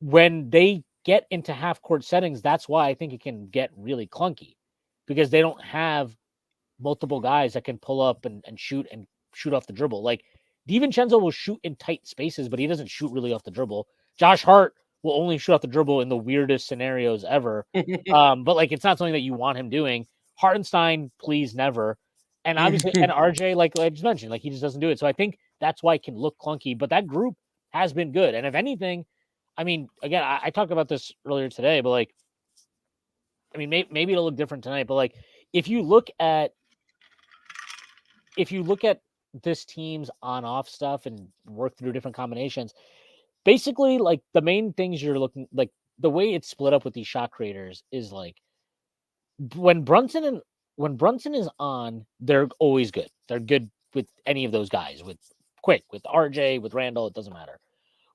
when they get into half-court settings, that's why I think it can get really clunky because they don't have multiple guys that can pull up and shoot off the dribble. Like DiVincenzo will shoot in tight spaces, but he doesn't shoot really off the dribble. Josh Hart will only shoot off the dribble in the weirdest scenarios ever. But like it's not something that you want him doing. Hartenstein, please never. And obviously, and RJ, like I just mentioned, like he just doesn't do it. So I think that's why it can look clunky. But that group has been good. And if anything, I mean, again, I talked about this earlier today, but like, I mean, maybe it'll look different tonight. But like, if you look at this team's on-off stuff and work through different combinations, basically, like the main things you're looking like the way it's split up with these shot creators is like when Brunson is on, they're always good. They're good with any of those guys, with RJ, with Randall, it doesn't matter.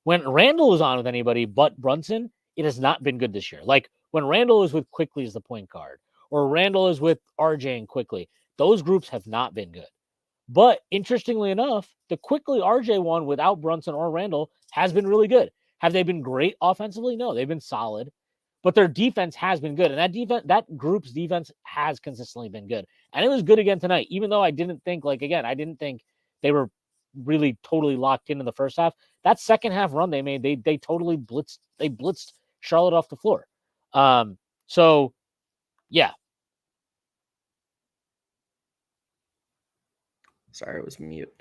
When Randall is on with anybody but Brunson, it has not been good this year. Like when Randall is with Quickly as the point guard, or Randall is with RJ and Quickly, those groups have not been good. But interestingly enough, the Quickly RJ one without Brunson or Randall has been really good. Have they been great offensively? No, they've been solid. But their defense has been good. And that group's defense has consistently been good. And it was good again tonight, even though I didn't think they were really totally locked in the first half. That second half run they made, they totally blitzed Charlotte off the floor. So yeah. Sorry, it was mute.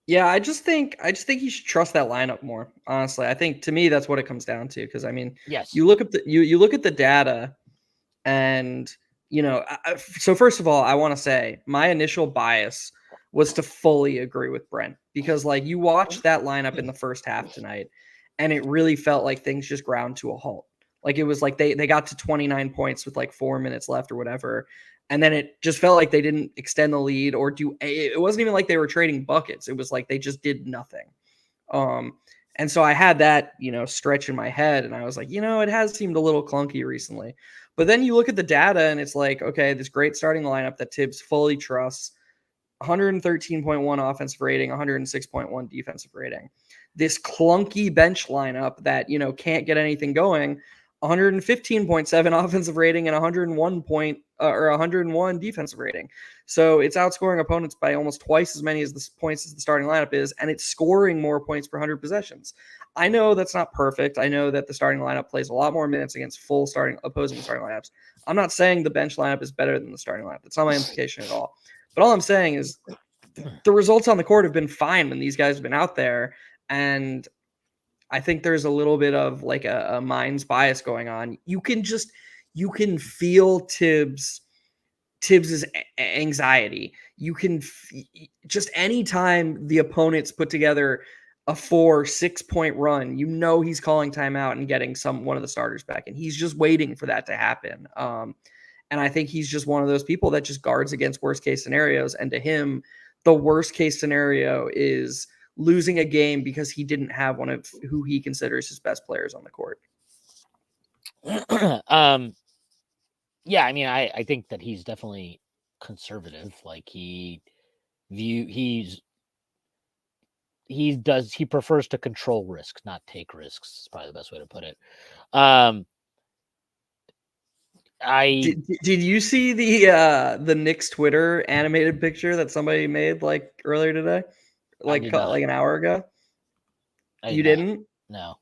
Yeah, I just think you should trust that lineup more. Honestly, I think to me that's what it comes down to. Because I mean, yes, you look at the data, and so first of all, I want to say my initial bias was to fully agree with Brent because like you watched that lineup in the first half tonight, and it really felt like things just ground to a halt. Like it was like they got to 29 points with like 4 minutes left or whatever. And then it just felt like they didn't extend the lead or it wasn't even like they were trading buckets. It was like they just did nothing. And so I had that, stretch in my head and I was like, it has seemed a little clunky recently. But then you look at the data and it's like, okay, this great starting lineup that Tibbs fully trusts, 113.1 offensive rating, 106.1 defensive rating. this clunky bench lineup that, can't get anything going. 115.7 offensive rating and 101 defensive rating. So it's outscoring opponents by almost twice as many as the points as the starting lineup is, and it's scoring more points per 100 possessions. I know that's not perfect. I know that the starting lineup plays a lot more minutes against full opposing starting lineups. I'm not saying the bench lineup is better than the starting lineup. That's not my implication at all. But all I'm saying is the results on the court have been fine when these guys have been out there, and I think there's a little bit of like a mind's bias going on. You can feel Tibbs's anxiety. You can just anytime the opponents put together a 4-6 point run, he's calling timeout and getting one of the starters back, and he's just waiting for that to happen. And I think he's just one of those people that just guards against worst case scenarios. And to him, the worst case scenario is losing a game because he didn't have one of who he considers his best players on the court. Yeah, I mean, I think that he's definitely conservative. Like he prefers to control risks, not take risks. Is probably the best way to put it. Did you see the Knicks Twitter animated picture that somebody made like earlier today? Like an hour ago? You didn't? No.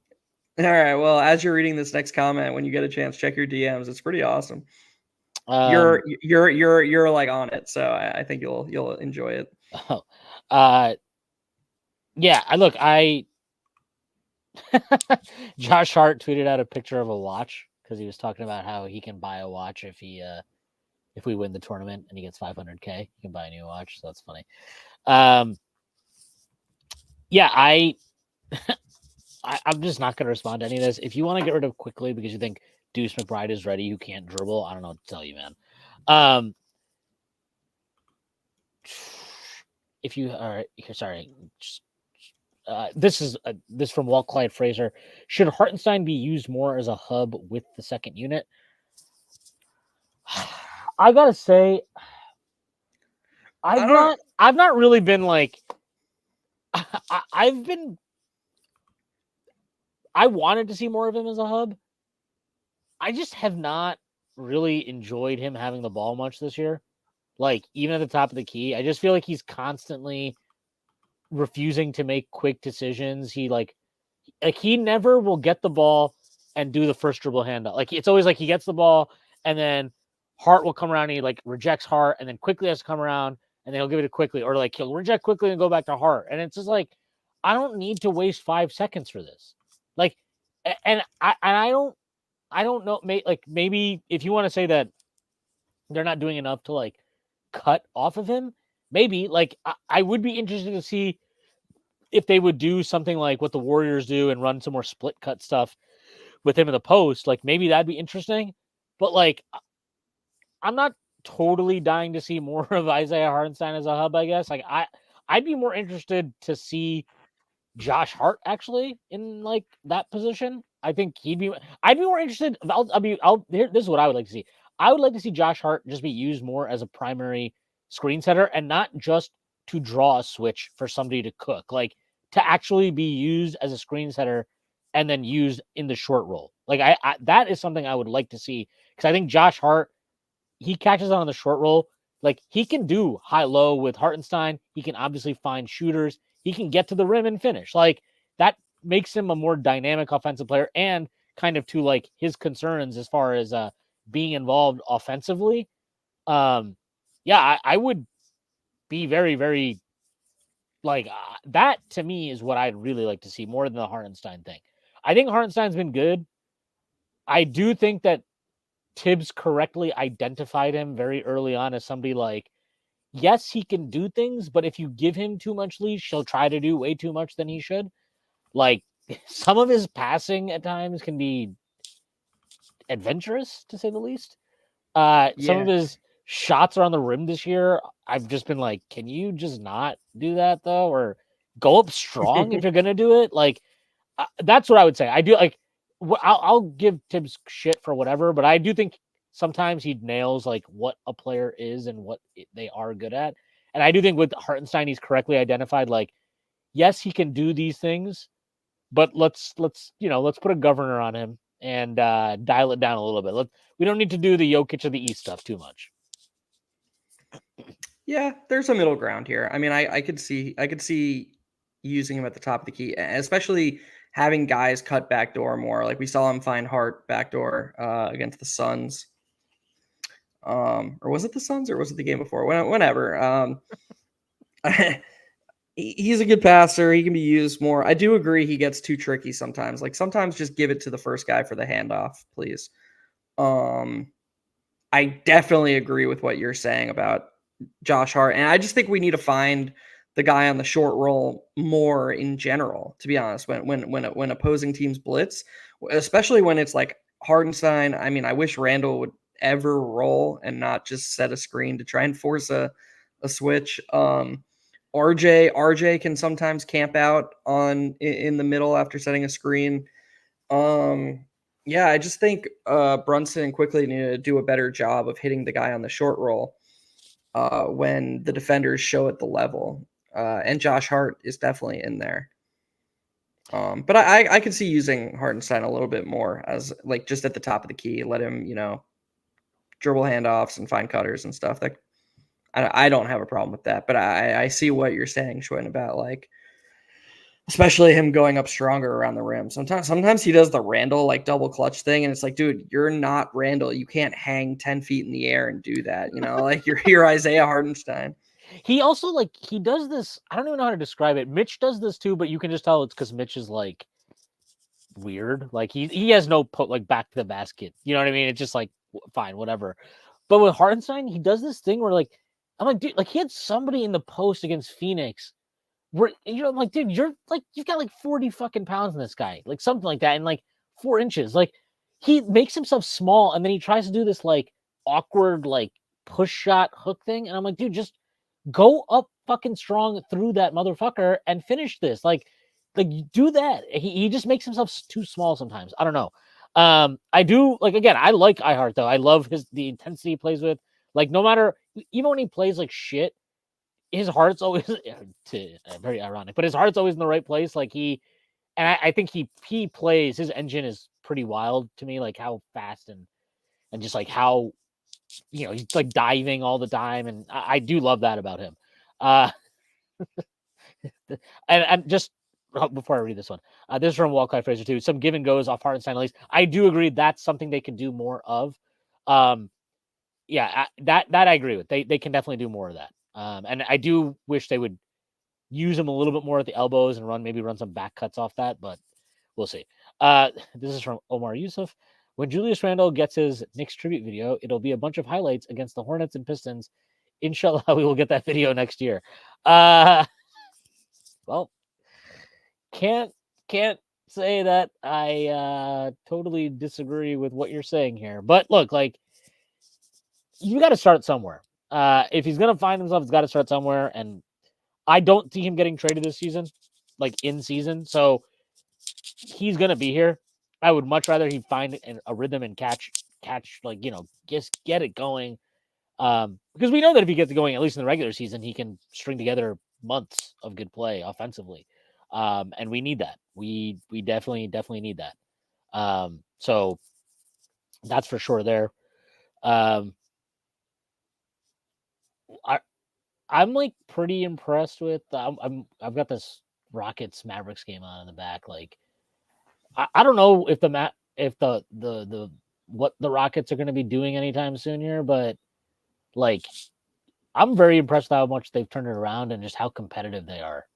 All right. Well, as you're reading this next comment, when you get a chance, check your DMs. It's pretty awesome. You're like on it, so I think you'll enjoy it. Yeah. Josh Hart tweeted out a picture of a watch because he was talking about how he can buy a watch if we win the tournament and he gets $500K, he can buy a new watch. So that's funny. Yeah, I'm just not going to respond to any of this. If you want to get rid of quickly because you think Deuce McBride is ready, who can't dribble, I don't know what to tell you, man. If you are sorry, this is from Walt Clyde Fraser. Should Hartenstein be used more as a hub with the second unit? I gotta say, I've not really been like. I wanted to see more of him as a hub. I just have not really enjoyed him having the ball much this year. Like, even at the top of the key, I just feel like he's constantly refusing to make quick decisions. He he never will get the ball and do the first dribble handoff. Like, it's always like he gets the ball and then Hart will come around and he like rejects Hart and then quickly has to come around and then he'll give it to quickly, or like he'll reject quickly and go back to Hart. And it's just like, I don't need to waste 5 seconds for this. Like, and I don't know. Maybe if you want to say that they're not doing enough to like cut off of him, maybe like I would be interested to see if they would do something like what the Warriors do and run some more split cut stuff with him in the post. Like maybe that'd be interesting. But like, I'm not totally dying to see more of Isaiah Hartenstein as a hub. I guess like I'd be more interested to see Josh Hart actually in like that position. I think I'd be more interested. This is what I would like to see. I would like to see Josh Hart just be used more as a primary screen setter and not just to draw a switch for somebody to cook, like to actually be used as a screen setter and then used in the short roll. Like I that is something I would like to see because I think Josh Hart, he catches on the short roll. Like he can do high-low with Hartenstein. He can obviously find shooters. He can get to the rim and finish. Like that makes him a more dynamic offensive player and kind of to like his concerns as far as being involved offensively. Yeah, I would be very, very like that to me is what I'd really like to see more than the Hartenstein thing. I think Hartenstein's been good. I do think that Tibbs correctly identified him very early on as somebody like, yes, he can do things, but if you give him too much leash, he'll try to do way too much than he should. Like some of his passing at times can be adventurous, to say the least. Some of his shots are on the rim this year. I've just been like, can you just not do that though, or go up strong if you're gonna do it? Like that's what I would say. I do like. I'll give Tibbs shit for whatever, but I do think sometimes he nails like what a player is and what they are good at. And I do think with Hartenstein, he's correctly identified. Like, yes, he can do these things, but let's put a governor on him and dial it down a little bit. We don't need to do the Jokic of the East stuff too much. Yeah, there's a middle ground here. I mean, I could see using him at the top of the key, especially having guys cut backdoor more. Like we saw him find Hart backdoor against the Suns. Or was it the Suns or was it the game before? Whenever. He's a good passer. He can be used more. I do agree he gets too tricky sometimes. Like sometimes just give it to the first guy for the handoff, please. I definitely agree with what you're saying about Josh Hart. And I just think we need to find the guy on the short roll more in general, to be honest, when opposing teams blitz, especially when it's like Hardenstein. I mean, I wish Randall would ever roll and not just set a screen to try and force a switch. RJ can sometimes camp out in the middle after setting a screen. Yeah, I just think Brunson and Quickly need to do a better job of hitting the guy on the short roll when the defenders show at the level. And Josh Hart is definitely in there. But I could see using Hartenstein a little bit more as like just at the top of the key. Let him, dribble handoffs and find cutters and stuff. That I don't have a problem with that. But I see what you're saying, Schwinn, about like especially him going up stronger around the rim. Sometimes he does the Randall like double clutch thing, and it's like, dude, you're not Randall. You can't hang 10 feet in the air and do that. Like you're Isaiah Hartenstein. He also he does this. I don't even know how to describe it. Mitch does this too, but you can just tell it's because Mitch is like weird. Like he has no back to the basket. You know what I mean? It's just like fine, whatever. But with Hartenstein, he does this thing where I'm like, dude, he had somebody in the post against Phoenix. I'm like, dude, you've got 40 fucking pounds in this guy, like something like that, and 4 inches. Like he makes himself small, and then he tries to do this awkward push shot hook thing, and I'm like, dude, just go up fucking strong through that motherfucker and finish this. Like do that. He just makes himself too small sometimes. I don't know. I do again. I like iHeart though. I love the intensity he plays with. No matter even when he plays like shit. His heart's always very ironic, but his heart's always in the right place. I think he plays. His engine is pretty wild to me. Like how fast and just how he's diving all the time, and I do love that about him. And just before I read this one, this is from Walcott Fraser too. Some give and goes off Hartenstein at least. I do agree that's something they can do more of. Yeah, that I agree with. They can definitely do more of that. And I do wish they would use him a little bit more at the elbows and run some back cuts off that, but we'll see. This is from Omar Yusuf. When Julius Randle gets his Knicks tribute video, it'll be a bunch of highlights against the Hornets and Pistons. Inshallah, we will get that video next year. Well, can't say that I totally disagree with what you're saying here. But look, you got to start somewhere. If he's gonna find himself, he's got to start somewhere. And I don't see him getting traded this season, in season. So he's gonna be here. I would much rather he find a rhythm and catch, just get it going. Because we know that if he gets it going, at least in the regular season, he can string together months of good play offensively. And we need that. We definitely need that. So that's for sure there. I'm pretty impressed with. I've got this Rockets Mavericks game on in the back. I don't know if the what the Rockets are going to be doing anytime soon here, but I'm very impressed with how much they've turned it around and just how competitive they are.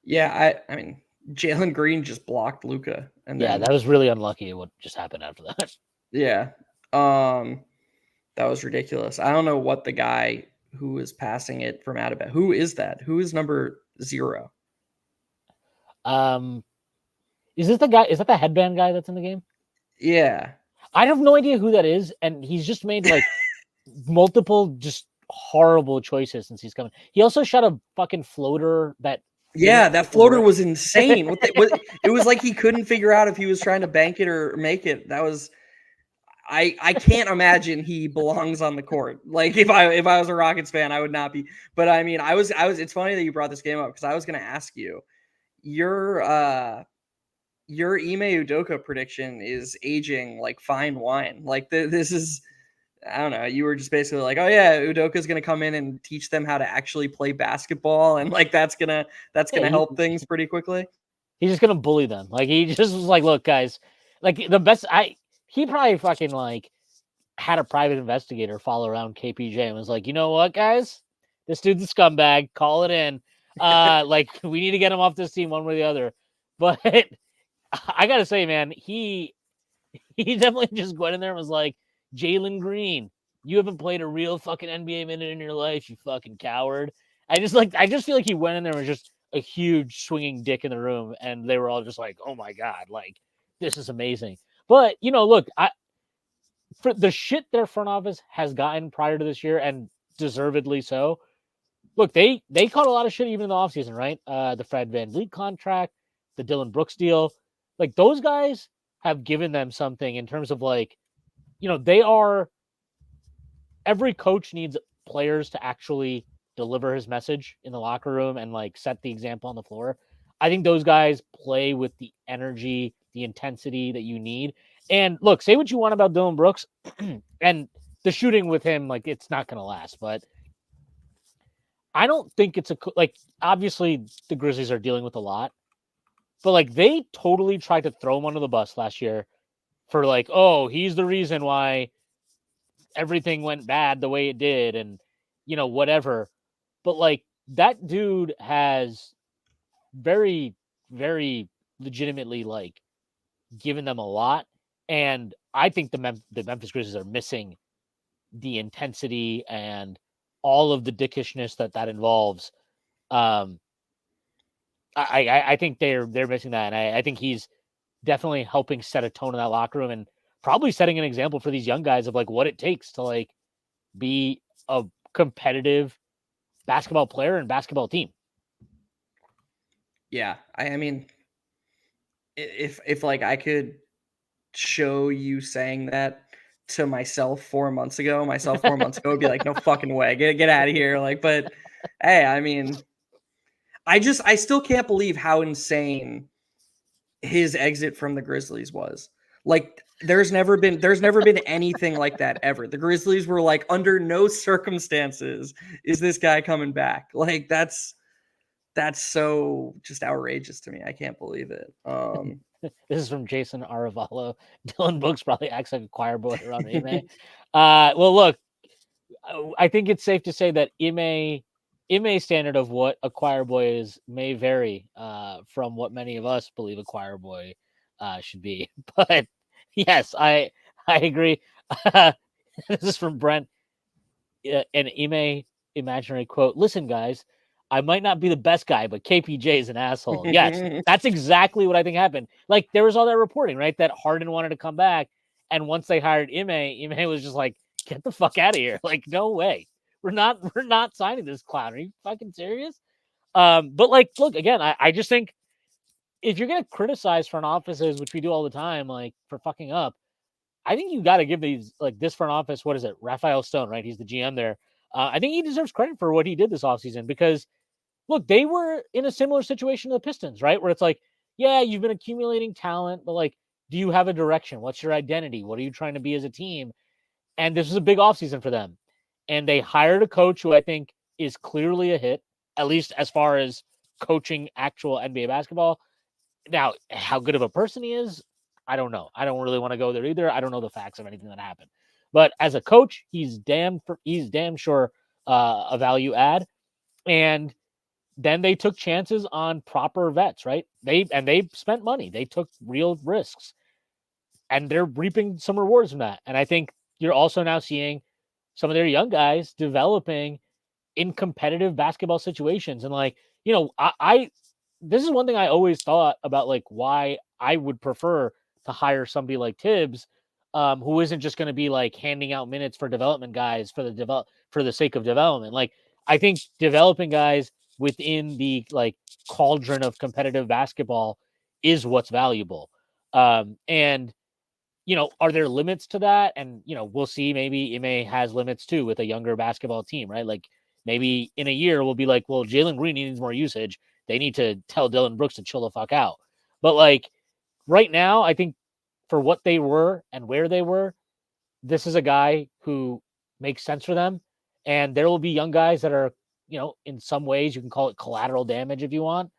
Yeah, I mean, Jalen Green just blocked Luka, and yeah, that was really unlucky. What just happened after that? Yeah, that was ridiculous. I don't know what the guy who is passing it from out of bed. Who is that? Who is number 0? Is this the guy? Is that the headband guy that's in the game? Yeah, I have no idea who that is, and he's just made multiple just horrible choices since he's coming. He also shot a fucking floater that. Yeah, that floater was insane. It was like he couldn't figure out if he was trying to bank it or make it. That was. I can't imagine he belongs on the court. If I was a Rockets fan, I would not be. But I mean, I was. It's funny that you brought this game up because I was going to ask you. You're your Ime Udoka prediction is aging like fine wine. Like this is, I don't know. You were just basically like, oh yeah, Udoka's gonna come in and teach them how to actually play basketball, and like that's gonna help things pretty quickly. He's just gonna bully them. Like he just was like, look, guys, like the best. He probably fucking like had a private investigator follow around KPJ and was like, you know what, guys, this dude's a scumbag. Call it in. Like we need to get him off this team one way or the other. But I gotta say, man, he definitely just went in there and was like, Jalen Green, you haven't played a real fucking NBA minute in your life, you fucking coward. I just feel like he went in there and was just a huge swinging dick in the room, and they were all just like, oh my God, like this is amazing. But look, for the shit their front office has gotten prior to this year, and deservedly so. Look, they caught a lot of shit even in the offseason, right? The Fred VanVleet contract, the Dylan Brooks deal. Like those guys have given them something in terms of like, they are, every coach needs players to actually deliver his message in the locker room and like set the example on the floor. I think those guys play with the energy, the intensity that you need. And look, say what you want about Dylan Brooks and the shooting with him, like it's not going to last, but I don't think it's like, obviously the Grizzlies are dealing with a lot, but like they totally tried to throw him under the bus last year for like, oh, he's the reason why everything went bad the way it did and whatever. But like that dude has very, very legitimately like given them a lot. And I think the Memphis Grizzlies are missing the intensity and all of the dickishness that involves. I think they're missing that. And I think he's definitely helping set a tone in that locker room and probably setting an example for these young guys of like what it takes to like be a competitive basketball player and basketball team. Yeah. I mean, if like I could show you saying that to myself 4 months ago would be like, no fucking way, get out of here. Like, but hey, I mean, I still can't believe how insane his exit from the Grizzlies was. Like, there's never been anything like that ever. The Grizzlies were like, under no circumstances is this guy coming back. Like, that's so just outrageous to me. I can't believe it. This is from Jason Aravalo. Dylan Brooks probably acts like a choir boy around Ime. Well, look, I think it's safe to say that Ime's standard of what a choir boy is may vary from what many of us believe a choir boy should be. But yes, I agree. This is from Brent. An Ime imaginary quote. Listen, guys, I might not be the best guy, but KPJ is an asshole. Yes, that's exactly what I think happened. Like there was all that reporting, right? That Harden wanted to come back, and once they hired Ime was just like, "Get the fuck out of here!" Like, no way, we're not signing this clown. Are you fucking serious? But like, look again. I just think if you're gonna criticize front offices, which we do all the time, like for fucking up, I think you got to give these like this front office. What is it, Raphael Stone? Right, he's the GM there. I think he deserves credit for what he did this offseason because look, they were in a similar situation to the Pistons, right? Where it's like, yeah, you've been accumulating talent, but like, do you have a direction? What's your identity? What are you trying to be as a team? And this was a big offseason for them. And they hired a coach who I think is clearly a hit, at least as far as coaching actual NBA basketball. Now, how good of a person he is, I don't know. I don't really want to go there either. I don't know the facts of anything that happened. But as a coach, he's damn sure a value add. And then they took chances on proper vets, right? They spent money. They took real risks. And they're reaping some rewards from that. And I think you're also now seeing some of their young guys developing in competitive basketball situations. And like, I this is one thing I always thought about, like why I would prefer to hire somebody like Tibbs, who isn't just going to be like handing out minutes for development guys for the sake of development. Like I think developing guys within the like cauldron of competitive basketball is what's valuable. And are there limits to that? And we'll see. Maybe Ime has limits too with a younger basketball team, right? Like maybe in a year we'll be like, well, Jalen Green needs more usage. They need to tell Dylan Brooks to chill the fuck out. But like right now, I think for what they were and where they were, this is a guy who makes sense for them. And there will be young guys that are, in some ways you can call it collateral damage if you want,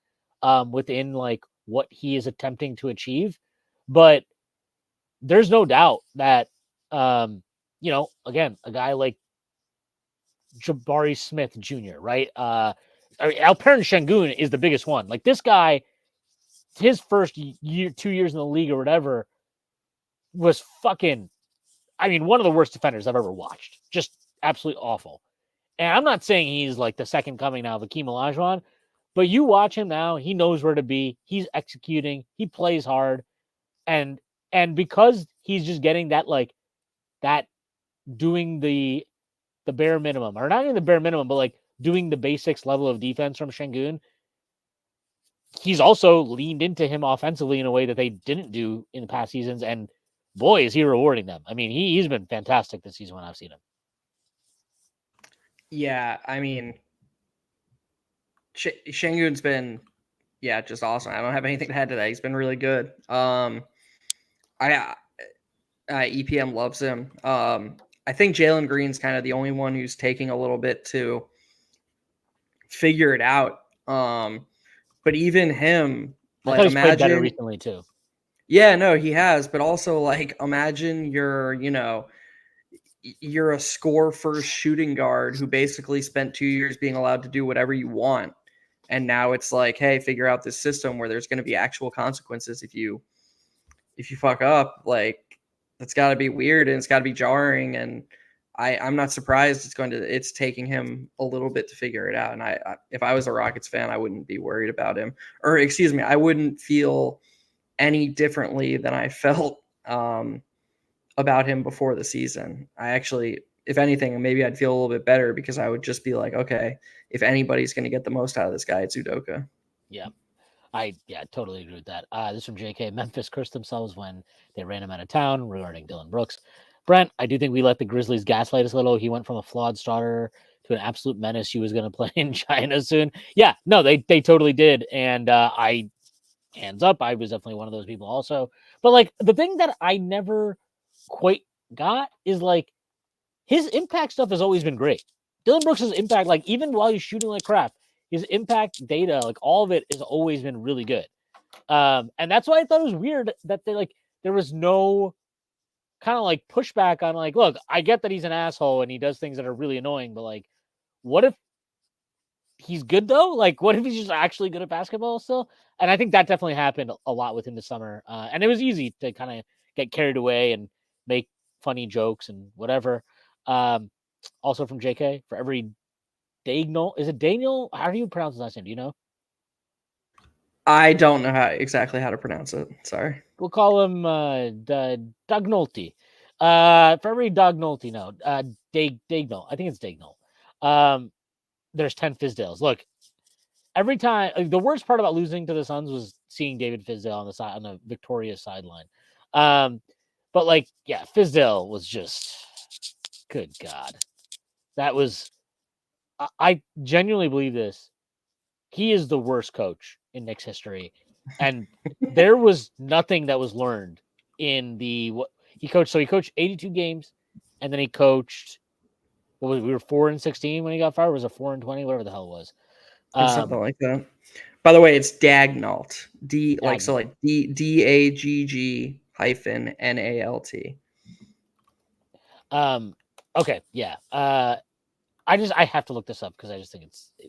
within like what he is attempting to achieve. But there's no doubt that, again, a guy like Jabari Smith Jr., right? Alperen Şengün is the biggest one. Like this guy, his first year, 2 years in the league or whatever, was fucking, one of the worst defenders I've ever watched. Just absolutely awful. And I'm not saying he's like the second coming now of Hakeem Olajuwon, but you watch him now, he knows where to be. He's executing. He plays hard. And because he's just getting that doing the bare minimum, or not even the bare minimum, but like doing the basics level of defense from Şengün, he's also leaned into him offensively in a way that they didn't do in the past seasons. And boy, is he rewarding them. He's been fantastic this season when I've seen him. Yeah, Şengün's been, just awesome. I don't have anything to add to that. He's been really good. EPM loves him. I think Jalen Green's kind of the only one who's taking a little bit to figure it out. But even him, I thought he's played better recently too. Yeah, no, he has. But also, like, imagine you're a score first shooting guard who basically spent 2 years being allowed to do whatever you want. And now it's like, hey, figure out this system where there's going to be actual consequences if you fuck up. Like, that's got to be weird and it's got to be jarring. And I'm not surprised it's taking him a little bit to figure it out. And if I was a Rockets fan, I wouldn't be worried about him. Or excuse me, I wouldn't feel any differently than I felt about him before the season. I actually, if anything, maybe I'd feel a little bit better because I would just be like, okay, if anybody's going to get the most out of this guy, it's Udoka. Yeah. I totally agree with that. This is from JK. Memphis cursed themselves when they ran him out of town regarding Dylan Brooks. Brent, I do think we let the Grizzlies gaslight us a little. He went from a flawed starter to an absolute menace. He was going to play in China soon. Yeah, no, they totally did. And I, hands up, I was definitely one of those people also. But like the thing that I never quite got is like his impact stuff has always been great. Dylan Brooks' impact, like even while he's shooting like crap, his impact data, like all of it, has always been really good. And that's why I thought it was weird that there was no kind of like pushback on like, look, I get that he's an asshole and he does things that are really annoying, but like, what if he's good though? Like, what if he's just actually good at basketball still? And I think that definitely happened a lot with him this summer. And it was easy to kind of get carried away and make funny jokes and whatever. Also from JK, for every Dagnall, is it Daniel? How do you pronounce his last name? Do you know? I don't know exactly how to pronounce it. Sorry. We'll call him Dagnolti. For every Dagnolti, no, Dagnall. I think it's Dagnall. There's 10 Fizdales. Look, every time, like, the worst part about losing to the Suns was seeing David Fizdale on the victorious sideline. But like, yeah, Fizdale was just, good God, that was. I genuinely believe this. He is the worst coach in Knicks history. And there was nothing that was learned in what he coached. So he coached 82 games, and then he coached, we were 4-16 when he got fired. Was it 4-20? Whatever the hell it was. Something like that. By the way, it's Dagnalt. Dagnall. DAGG-NALT. Okay, yeah. I have to look this up because I just think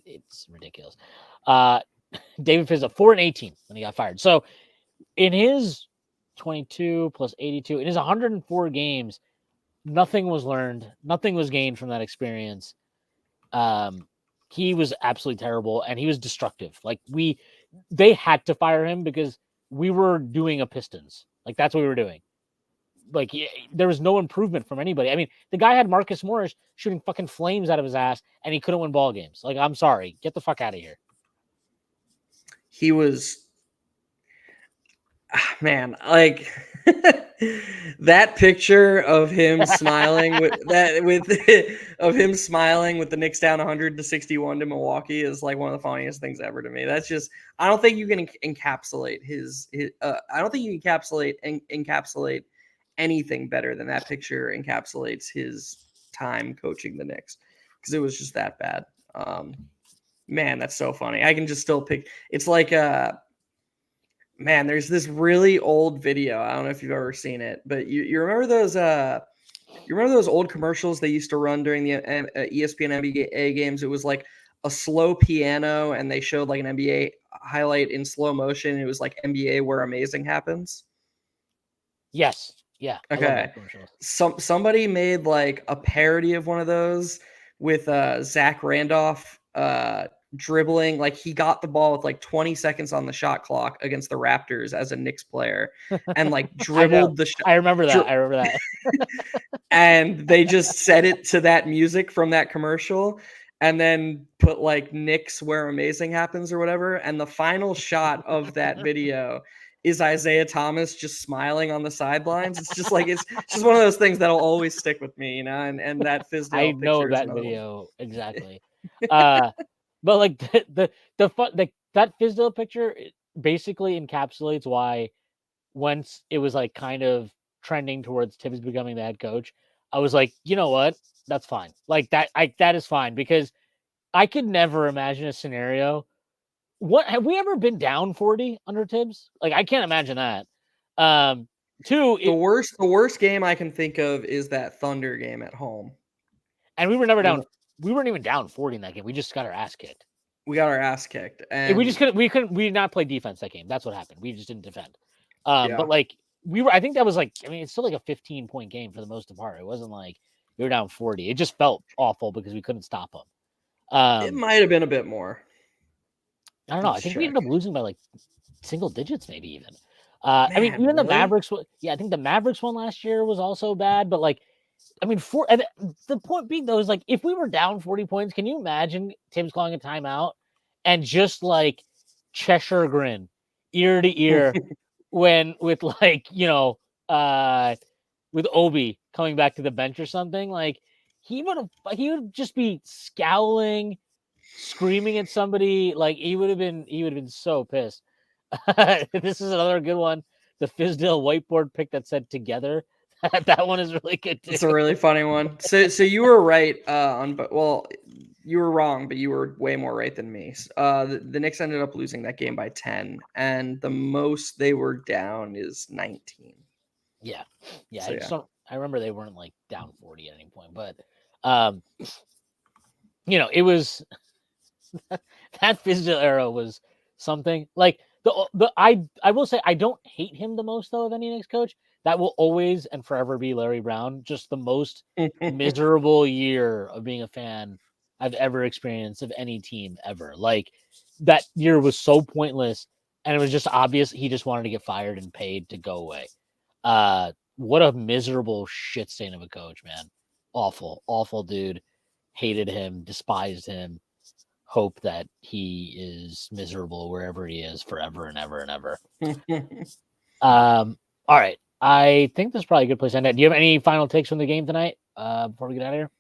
it's ridiculous. David Fizdale 4-18 when he got fired. So in his 22 plus 82, in his 104 games, nothing was learned, nothing was gained from that experience. He was absolutely terrible and he was destructive. Like they had to fire him because we were doing a Pistons. Like that's what we were doing. Like there was no improvement from anybody. The guy had Marcus Morris shooting fucking flames out of his ass, and he couldn't win ball games. Like, I'm sorry, get the fuck out of here. He was, man, like That picture of him smiling with the Knicks down 100-61 to Milwaukee is like one of the funniest things ever to me. That's just, I don't think you can encapsulate I don't think you can encapsulate anything better than that picture encapsulates his time coaching the Knicks, because it was just that bad. Man, that's so funny. I can just still pick. It's like man, there's this really old video. I don't know if you've ever seen it, but you remember those old commercials they used to run during the ESPN NBA games? It was like a slow piano, and they showed like an NBA highlight in slow motion. It was like NBA where amazing happens. Yes. Yeah. Okay. Somebody made like a parody of one of those with Zach Randolph dribbling, like he got the ball with like 20 seconds on the shot clock against the Raptors as a Knicks player, and like dribbled the shot. I remember that. And they just set it to that music from that commercial, and then put like Knicks where amazing happens or whatever. And the final shot of that video is Isaiah Thomas just smiling on the sidelines. It's just like, it's just one of those things that'll always stick with me, you know. And that Fizdale I know that video exactly. But like that Fizdale picture basically encapsulates why, once it was like kind of trending towards Tibbs becoming the head coach, I was like, you know what, that's fine. Like that is fine, because I could never imagine a scenario. What, have we ever been down 40 under Tibbs? Like, I can't imagine that. The worst game I can think of is that Thunder game at home. And we were never down. We weren't even down 40 in that game. We just got our ass kicked. And we did not play defense that game. That's what happened. We just didn't defend. But like I think that was like, I mean, it's still like a 15-point game for the most part. It wasn't like we were down 40. It just felt awful because we couldn't stop them. It might have been a bit more. I don't know. I think we ended up losing by like single digits, maybe even. I mean, even the Mavericks. Yeah, I think the Mavericks one last year was also bad. But like, I mean, and the point being though is like, if we were down 40 points, can you imagine Tim's calling a timeout and just like Cheshire grin, ear to ear, with like, you know, with Obi coming back to the bench or something? Like, he would just be scowling, screaming at somebody. Like, he would have been so pissed. This is another good one. The Fizdale whiteboard pick that said "together." That one is really good too. It's a really funny one. So you were right you were wrong, but you were way more right than me. The Knicks ended up losing that game by 10, and the most they were down is 19. Yeah. So, I remember they weren't like down 40 at any point, but you know, it was that Fizdale era was something. Like, I will say I don't hate him the most though of any Knicks coach. That will always and forever be Larry Brown. Just the most miserable year of being a fan I've ever experienced of any team ever. Like, that year was so pointless, and it was just obvious he just wanted to get fired and paid to go away. What a miserable shit stain of a coach, man. Awful dude. Hated him, despised him. Hope that he is miserable wherever he is forever and ever and ever. All right. I think this is probably a good place to end it. Do you have any final takes from the game tonight before we get out of here?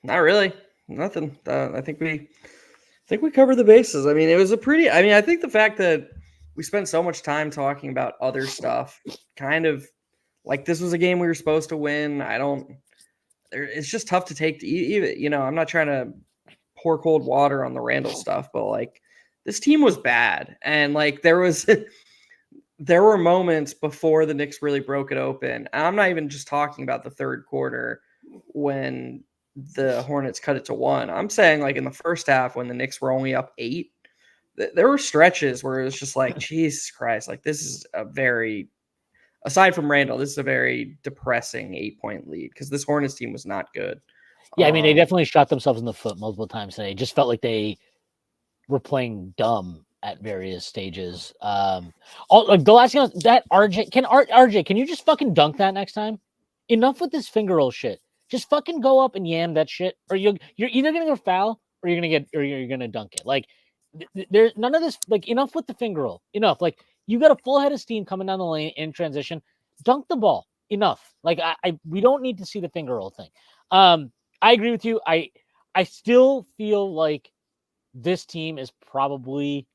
Not really. Nothing. I think we covered the bases. I mean, it was I think the fact that we spent so much time talking about other stuff, kind of like this was a game we were supposed to win. It's just tough to take even, you know, I'm not trying to pour cold water on the Randall stuff, but like, this team was bad. And like, there were moments before the Knicks really broke it open. And I'm not even just talking about the third quarter when the Hornets cut it to 1. I'm saying like in the first half when the Knicks were only up 8, there were stretches where it was just like, Jesus Christ, like this is aside from Randall, this is a very depressing 8-point lead, because this Hornets team was not good. Yeah, I mean, they definitely shot themselves in the foot multiple times today. It just felt like they were playing dumb at various stages. The last thing that RJ, can you just fucking dunk that next time? Enough with this finger roll shit. Just fucking go up and yam that shit, or you're either gonna go foul or you're gonna dunk it. Like, there's none of this. Like, enough with the finger roll. Enough. Like, you got a full head of steam coming down the lane in transition. dunk the ball enough. Like we don't need to see the finger roll thing. I agree with you. I still feel like this team is probably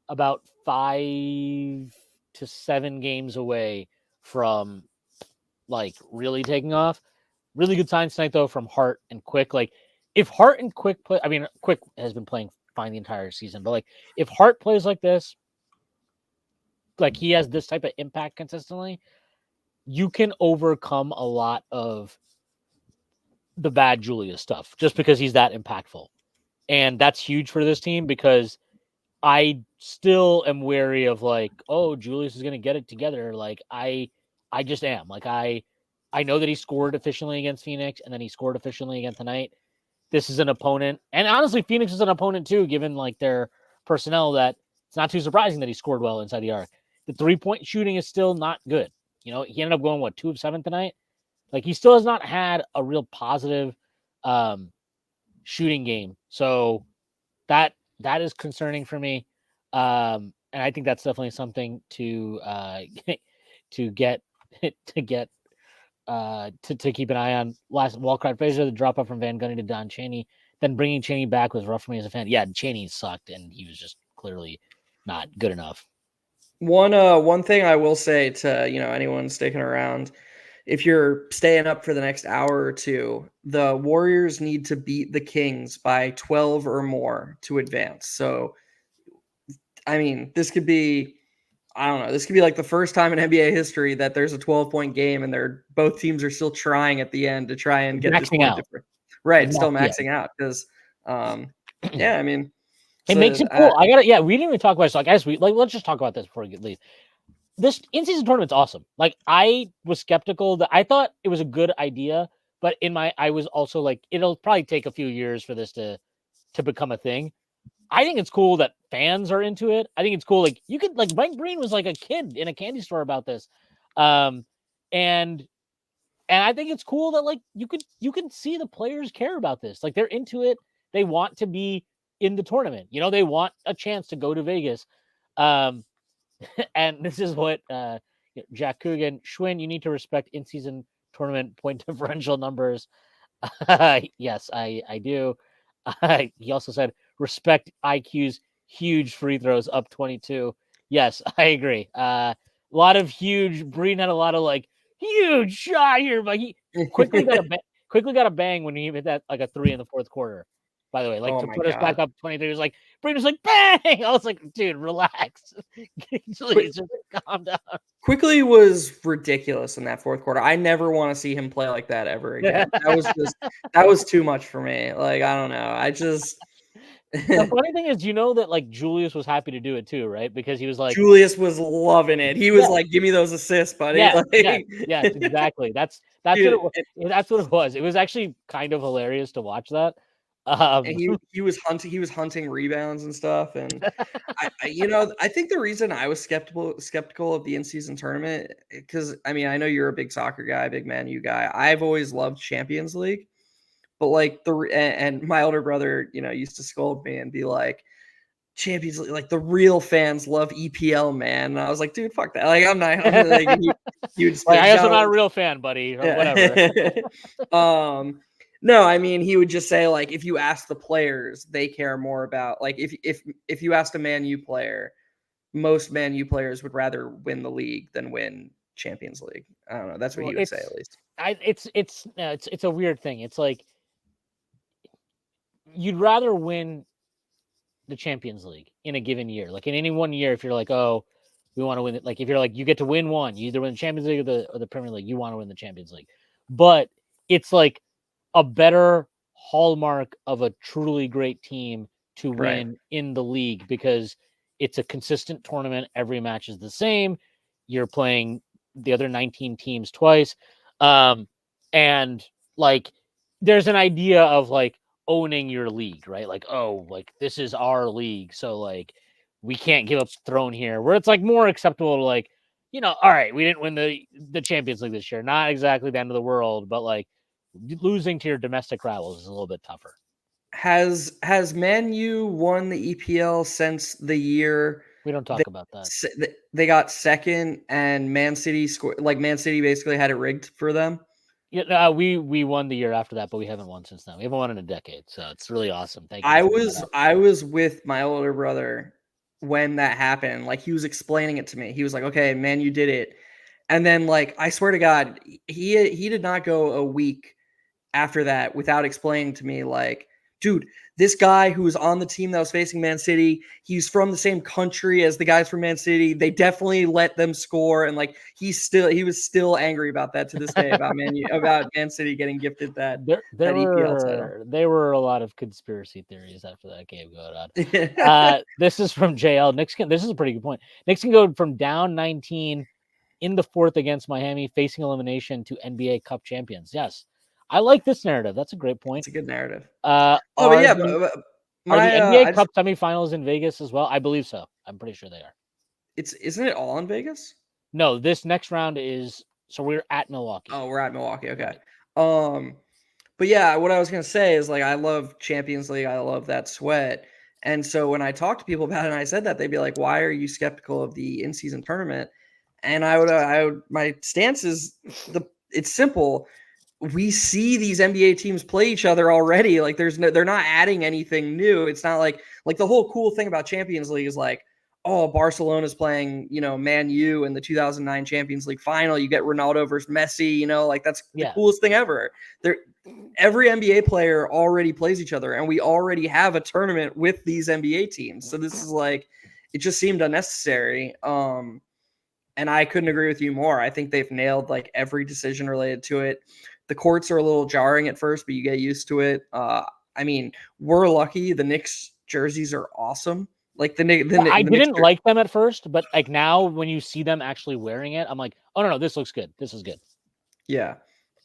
about 5 to 7 games away from like really taking off. Really good signs tonight though from Hart and Quick. Like if Hart and Quick play, I mean Quick has been playing fine the entire season, but like if Hart plays like this, like he has this type of impact consistently, you can overcome a lot of the bad Julius stuff just because he's that impactful. And that's huge for this team because I still am wary of like, oh, Julius is going to get it together. Like I just am. Like I know that he scored efficiently against Phoenix and then he scored efficiently again tonight. This is an opponent, and honestly, Phoenix is an opponent too, given like their personnel. That it's not too surprising that he scored well inside the arc. The 3-point shooting is still not good. You know, he ended up going 2 of 7 tonight. Like he still has not had a real positive shooting game. So that is concerning for me. And I think that's definitely something to to get to get to keep an eye on. Last Walcott Frazier, the drop off from Van Gundy to Don Chaney, then bringing Chaney back was rough for me as a fan. Yeah, Chaney sucked, and he was just clearly not good enough. One thing I will say to anyone sticking around, if you're staying up for the next hour or two, the Warriors need to beat the Kings by 12 or more to advance. So, I mean, this could be, I don't know, this could be like the first time in NBA history that there's a 12-point game and both teams are still trying at the end to try and get this point difference. Right, still maxing out because, yeah, I mean, it makes it cool. We didn't even talk about it. So I guess let's just talk about this before we leave. This in-season tournament's awesome. Like I was skeptical that I thought it was a good idea, but I was also like, it'll probably take a few years for this to become a thing. I think it's cool that fans are into it. I think it's cool. Like you could, like Mike Breen was like a kid in a candy store about this. And I think it's cool that like you can see the players care about this. Like they're into it. They want to be in the tournament. You know, they want a chance to go to Vegas. And this is what Jack Coogan, Schwinn, you need to respect in-season tournament point differential numbers. Yes, I do. He also said respect IQ's huge free throws up 22. Yes, I agree. A lot of huge. Breen had a lot of like huge shot here, but he quickly got a bang when he hit that like a 3 in the fourth quarter. By the way, like to put us back up 23, it was like Breen was like bang. I was like, dude, relax. Just calm down. Quickly was ridiculous in that fourth quarter. I never want to see him play like that ever again. That was too much for me. Like I don't know. I just the funny thing is, you know that like Julius was happy to do it too, right? Because he was like, Julius was loving it. He was like, "Give me those assists, buddy." Yeah, like, yes, exactly. That's dude, what it was. That's what it was. It was actually kind of hilarious to watch that. And he was hunting rebounds and stuff. And I think the reason I was skeptical of the in-season tournament, because I mean, I know you're a big soccer guy, big Man U guy. I've always loved Champions League, but like and my older brother, used to scold me and be like, Champions League, like the real fans love EPL, man. And I was like, dude, fuck that. Like, I'm not. Like, he would like, I guess I'm not a real fan, buddy. Or yeah. Whatever. No, I mean, he would just say like, if you ask the players, they care more about like if you asked a Man U player, most Man U players would rather win the league than win Champions League. I don't know. That's what he would say at least. It's a weird thing. It's like you'd rather win the Champions League in a given year. Like in any one year, if you're like, oh, we want to win it. Like if you're like, you get to win one, you either win the Champions League or the Premier League, you want to win the Champions League. But it's like a better hallmark of a truly great team to win in the league because it's a consistent tournament. Every match is the same. You're playing the other 19 teams twice. And like, there's an idea of like owning your league, right? Like, oh, like this is our league. So like, we can't give up throne here where it's like more acceptable to like, all right, we didn't win the Champions League this year. Not exactly the end of the world, but like losing to your domestic rivals is a little bit tougher. Has Man U won the EPL since the year We don't talk about that. They got second, and Man City scored. Like Man City basically had it rigged for them. Yeah, we won the year after that, but we haven't won since then. We haven't won in a decade, so it's really awesome. Thank you. I was with my older brother when that happened. Like he was explaining it to me. He was like, "Okay, man, you did it." And then like I swear to God, he did not go a week after that without explaining to me like, dude, this guy who was on the team that was facing Man City, he's from the same country as the guys from Man City. They definitely let them score, and like he was still angry about that to this day about Man City getting gifted that EPL title. There were a lot of conspiracy theories after that game going on. This is from JL. This is a pretty good point. Knicks can go from down 19 in the fourth against Miami, facing elimination to NBA Cup champions. Yes. I like this narrative. That's a great point. It's a good narrative. Are the NBA Cup semifinals in Vegas as well? I believe so. I'm pretty sure they are. Isn't it all in Vegas? No, this next round is so we're at Milwaukee. Oh, we're at Milwaukee. Okay. But yeah, what I was gonna say is like I love Champions League. I love that sweat. And so when I talk to people about it and I said that, they'd be like, "Why are you skeptical of the in-season tournament?" And I would my stance is it's simple. We see these NBA teams play each other already. Like they're not adding anything new. It's not like the whole cool thing about Champions League is like, oh, Barcelona's playing, Man U in the 2009 Champions League final. You get Ronaldo versus Messi, like that's the coolest thing ever. Every NBA player already plays each other, and we already have a tournament with these NBA teams. So this is like, it just seemed unnecessary. And I couldn't agree with you more. I think they've nailed like every decision related to it. The courts are a little jarring at first, but you get used to it. I mean, we're lucky. The Knicks jerseys are awesome. Like I didn't like them at first, but like now when you see them actually wearing it, I'm like, oh no, this looks good. This is good. Yeah.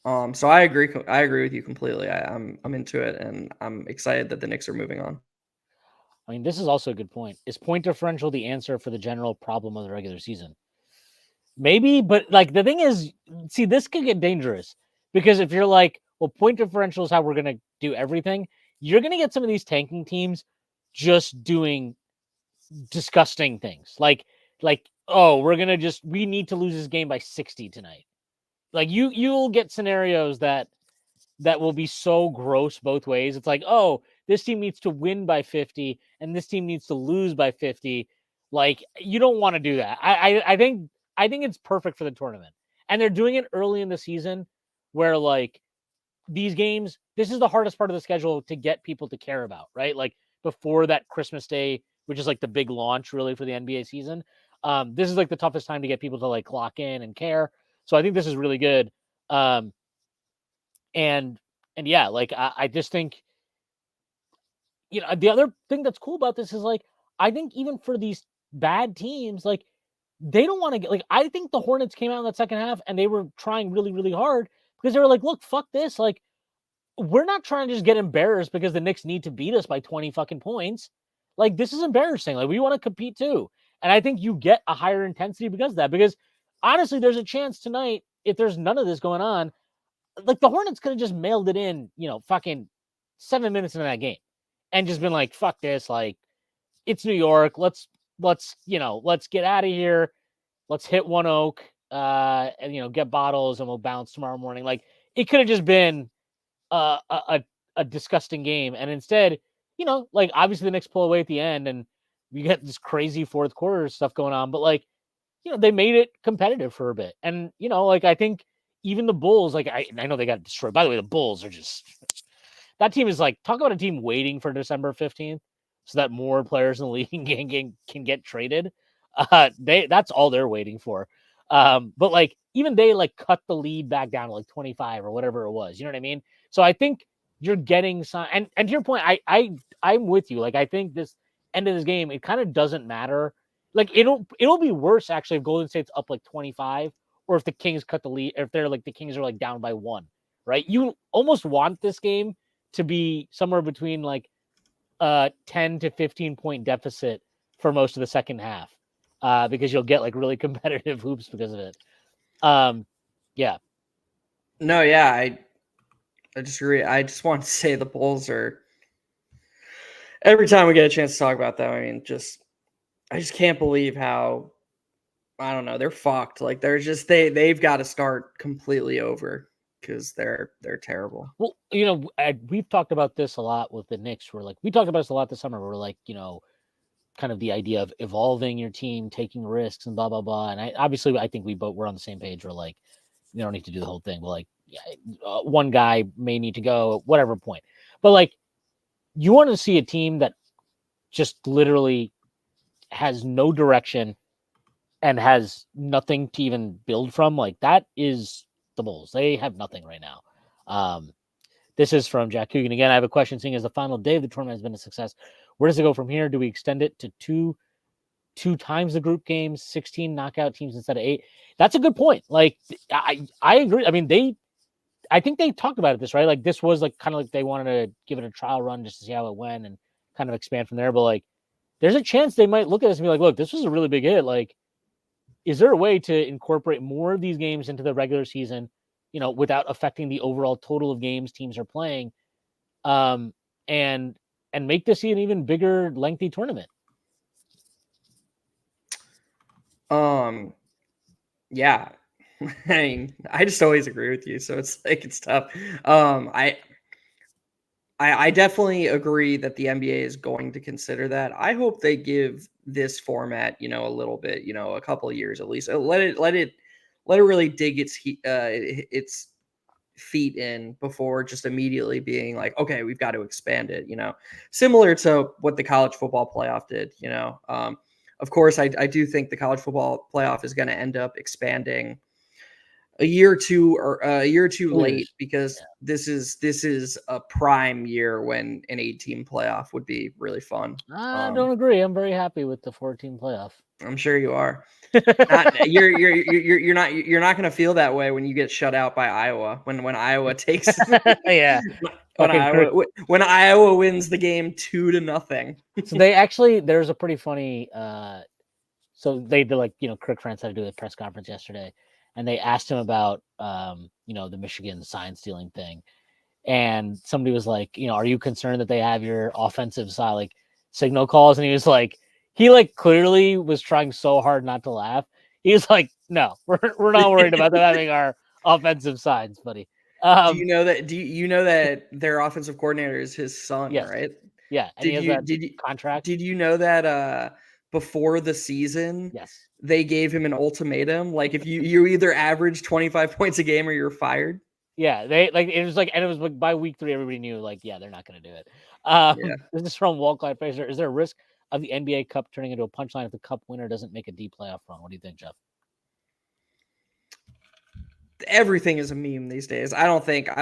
So I agree. I agree with you completely. I'm into it, and I'm excited that the Knicks are moving on. I mean, this is also a good point. Is point differential the answer for the general problem of the regular season? Maybe, but like the thing is, see, this could get dangerous because if you're like, well, point differential is how we're gonna do everything, you're gonna get some of these tanking teams just doing disgusting things. Like, oh, we need to lose this game by 60 tonight. Like you'll get scenarios that will be so gross both ways. It's like, oh, this team needs to win by 50 and this team needs to lose by 50. Like you don't want to do that. I think it's perfect for the tournament. And they're doing it early in the season where like these games, this is the hardest part of the schedule to get people to care about, right? Like before that Christmas Day, which is like the big launch really for the NBA season. This is like the toughest time to get people to like lock in and care. So I think this is really good. And yeah, like I just think, the other thing that's cool about this is like, I think even for these bad teams, like they don't want to get, like, I think the Hornets came out in that second half and they were trying really, really hard because they were like, look, fuck this. Like, we're not trying to just get embarrassed because the Knicks need to beat us by 20 fucking points. Like, this is embarrassing. Like, we want to compete too. And I think you get a higher intensity because of that. Because honestly, there's a chance tonight, if there's none of this going on, like the Hornets could have just mailed it in, fucking 7 minutes into that game and just been like, fuck this. Like, it's New York. Let's get out of here. Let's hit One Oak, and, get bottles and we'll bounce tomorrow morning. Like, it could have just been a disgusting game. And instead, like obviously the Knicks pull away at the end and we get this crazy fourth quarter stuff going on, but like, they made it competitive for a bit. And, like I think even the Bulls, like I know they got destroyed. By the way, the Bulls are just, that team is like, talk about a team waiting for December 15th so that more players in the league can get traded. That's all they're waiting for. But like even they like cut the lead back down to like 25 or whatever it was. You know what I mean? So I think you're getting some, and to your point, I'm with you. Like I think this end of this game, it kind of doesn't matter. Like it'll be worse actually if Golden State's up like 25 or if the Kings cut the lead, if they're like the Kings are like down by 1, right? You almost want this game to be somewhere between like 10 to 15 point deficit for most of the second half. Because you'll get like really competitive hoops because of it. Yeah. No, yeah, I disagree. I just want to say the Bulls are, every time we get a chance to talk about them, I mean, just I just can't believe how, I don't know, they're fucked. Like they're just they've got to start completely over because they're terrible. Well, we've talked about this a lot with the Knicks. We're like, we talked about this a lot this summer. We're like, kind of the idea of evolving your team, taking risks, and blah blah blah. And I think we both were on the same page. We're like, you don't need to do the whole thing. But like, yeah, one guy may need to go at whatever point. But like, you want to see a team that just literally has no direction and has nothing to even build from. Like that is the Bulls. They have nothing right now. This is from Jack Coogan again. I have a question. Seeing as the final day of the tournament has been a success, where does it go from here? Do we extend it to two times the group games, 16 knockout teams instead of 8? That's a good point. Like I agree. I mean, I think they talked about it this, right? Like this was like kind of like they wanted to give it a trial run just to see how it went and kind of expand from there. But like, there's a chance they might look at this and be like, look, this was a really big hit. Like, is there a way to incorporate more of these games into the regular season, without affecting the overall total of games teams are playing, and make this an even bigger, lengthy tournament? Yeah. I mean, I just always agree with you, so it's like it's tough. I definitely agree that the NBA is going to consider that. I hope they give this format, a little bit, a couple of years at least. Let it really dig its feet in before just immediately being like, okay, we've got to expand it. Similar to what the college football playoff did. Of course, I do think the college football playoff is going to end up expanding a year or two late because this is a prime year when an 8-team playoff would be really fun. I don't agree. I'm very happy with the 14 playoff. I'm sure you are. You're not going to feel that way when you get shut out by Iowa when Iowa takes yeah when Iowa wins the game 2-0. So there's a pretty funny so they did, like, Kirk Ferentz had to do a press conference yesterday, and they asked him about the Michigan sign stealing thing, and somebody was like, are you concerned that they have your offensive side, like, signal calls? And he was like, clearly was trying so hard not to laugh. He was like, no, we're not worried about them having our offensive signs, buddy. Do you know that their offensive coordinator is his son, yes. right? Yeah. And did you contract? Did you know that before the season, yes, they gave him an ultimatum? Like, if you either average 25 points a game or you're fired. Yeah, it was like by week 3, everybody knew, like, yeah, they're not going to do it. Yeah. This is from Walt Clyde Fraser. Is there a risk of the NBA Cup turning into a punchline if the Cup winner doesn't make a deep playoff run? What do you think, Jeff? Everything is a meme these days. I don't think so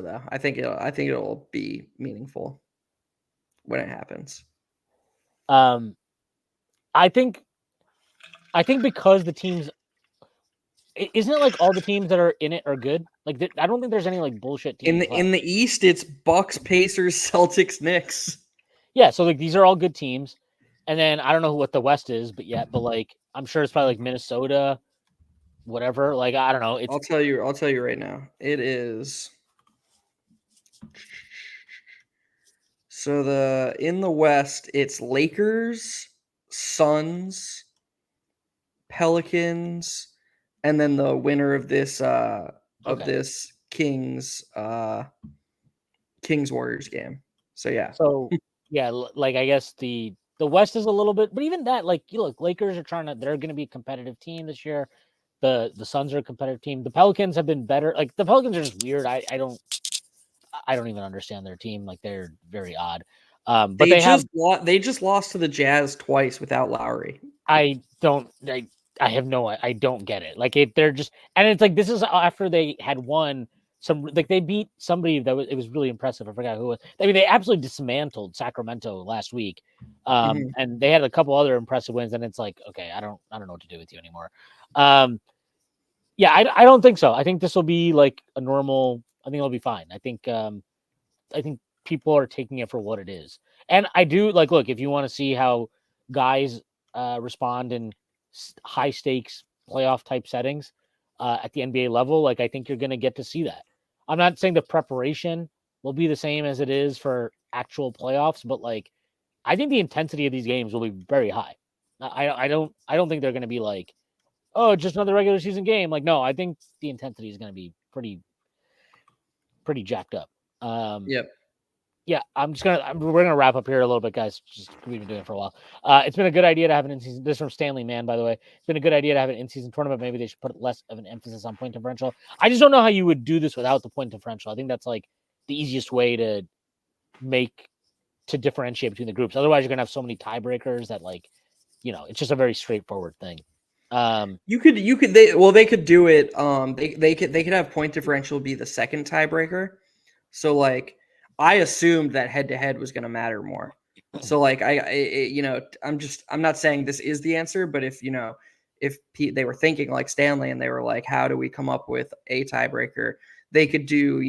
though. I think it'll be meaningful when it happens. I think because the teams, isn't it like all the teams that are in it are good? Like, I don't think there's any like bullshit teams in the East. It's Bucks, Pacers, Celtics, Knicks. Yeah, so like these are all good teams, and then I don't know what the West is, but like I'm sure it's probably like Minnesota, whatever. Like, I don't know. I'll tell you right now. It is. So in the West, it's Lakers, Suns, Pelicans, and then the winner of this this Kings Warriors game. So yeah. So yeah, like I guess the West is a little bit, but even that, like, you look, Lakers are they're going to be a competitive team this year. The Suns are a competitive team. The Pelicans have been better. Like, the Pelicans are just weird. I don't even understand their team. Like, they're very odd. But they just lost to the Jazz twice without Lowry. I don't get it. Like, they're just, and it's like, this is after they had won like, they beat somebody it was really impressive. I forgot who it was. I mean, they absolutely dismantled Sacramento last week. And they had a couple other impressive wins, and it's like, okay, I don't know what to do with you anymore. Yeah, I don't think so. I think this will be like a normal, I think it'll be fine. I think people are taking it for what it is. And I do, like, look, if you want to see how guys respond in high stakes playoff type settings at the NBA level, like, I think you're going to get to see that. I'm not saying the preparation will be the same as it is for actual playoffs, but like, I think the intensity of these games will be very high. I don't think they're going to be like, oh, just another regular season game. Like, no, I think the intensity is going to be pretty jacked up. Yep. Yeah, we're gonna wrap up here a little bit, guys. Just we've been doing it for a while. It's been a good idea to have an in-season. This is from Stanley Mann, by the way. It's been a good idea to have an in-season tournament. Maybe they should put less of an emphasis on point differential. I just don't know how you would do this without the point differential. I think that's like the easiest way to differentiate between the groups. Otherwise, you're gonna have so many tiebreakers that, like, it's just a very straightforward thing. They could do it. They could have point differential be the second tiebreaker. So like, I assumed that head to head was going to matter more. So like, I'm not saying this is the answer, but if they were thinking like Stanley and they were like, how do we come up with a tiebreaker? They could do,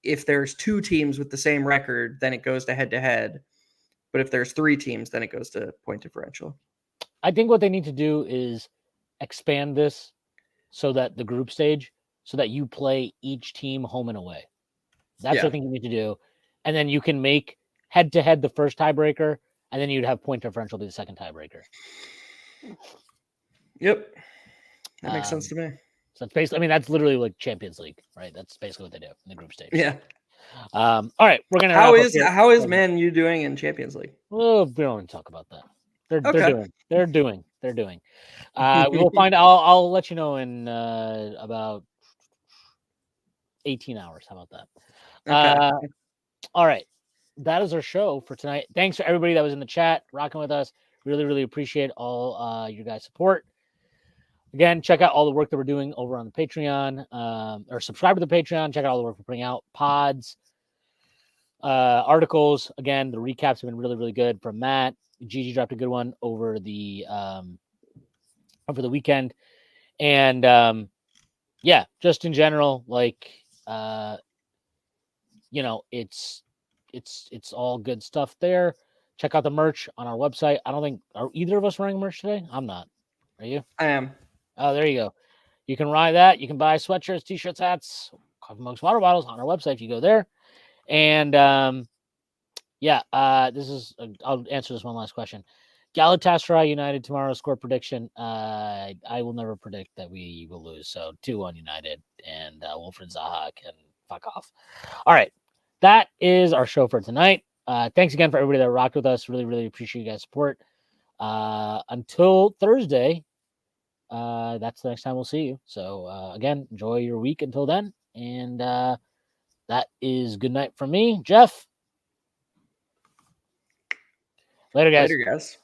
if there's 2 teams with the same record, then it goes to head to head. But if there's 3 teams, then it goes to point differential. I think what they need to do is expand this so that the group stage, so that you play each team home and away. That's what I think you need to do. And then you can make head to head the first tiebreaker, and then you'd have point differential be the second tiebreaker. Yep. That makes sense to me. So it's basically, that's literally like Champions League, right? That's basically what they do in the group stage. Yeah. All right, we're gonna. How is Man U doing in Champions League? Oh, we don't even talk about that. They're doing. We will find. I'll let you know in about 18 hours. How about that? Okay. All right, that is our show for tonight. Thanks for everybody that was in the chat rocking with us. Really, really appreciate all your guys' support. Again, check out all the work that we're doing over on the Patreon, or subscribe to the Patreon. Check out all the work we're putting out, pods, articles. Again, the recaps have been really, really good from Matt. Gigi dropped a good one over the weekend, and yeah, just in general, like it's all good stuff there. Check out the merch on our website. I don't think are either of us wearing merch today. I'm not. Are you? I am. Oh, there you go. You can ride that. You can buy sweatshirts, t-shirts, hats, coffee mugs, water bottles on our website if you go there. And I'll answer this one last question. Galatasaray United tomorrow score prediction. I will never predict that we will lose. So 2-1 United, and Wilfred Zaha can fuck off. All right. That is our show for tonight. Thanks again for everybody that rocked with us. Really, really appreciate you guys' support. Until Thursday, that's the next time we'll see you. So again, enjoy your week until then. And that is good night from me, Jeff. Later, guys. Later, guys.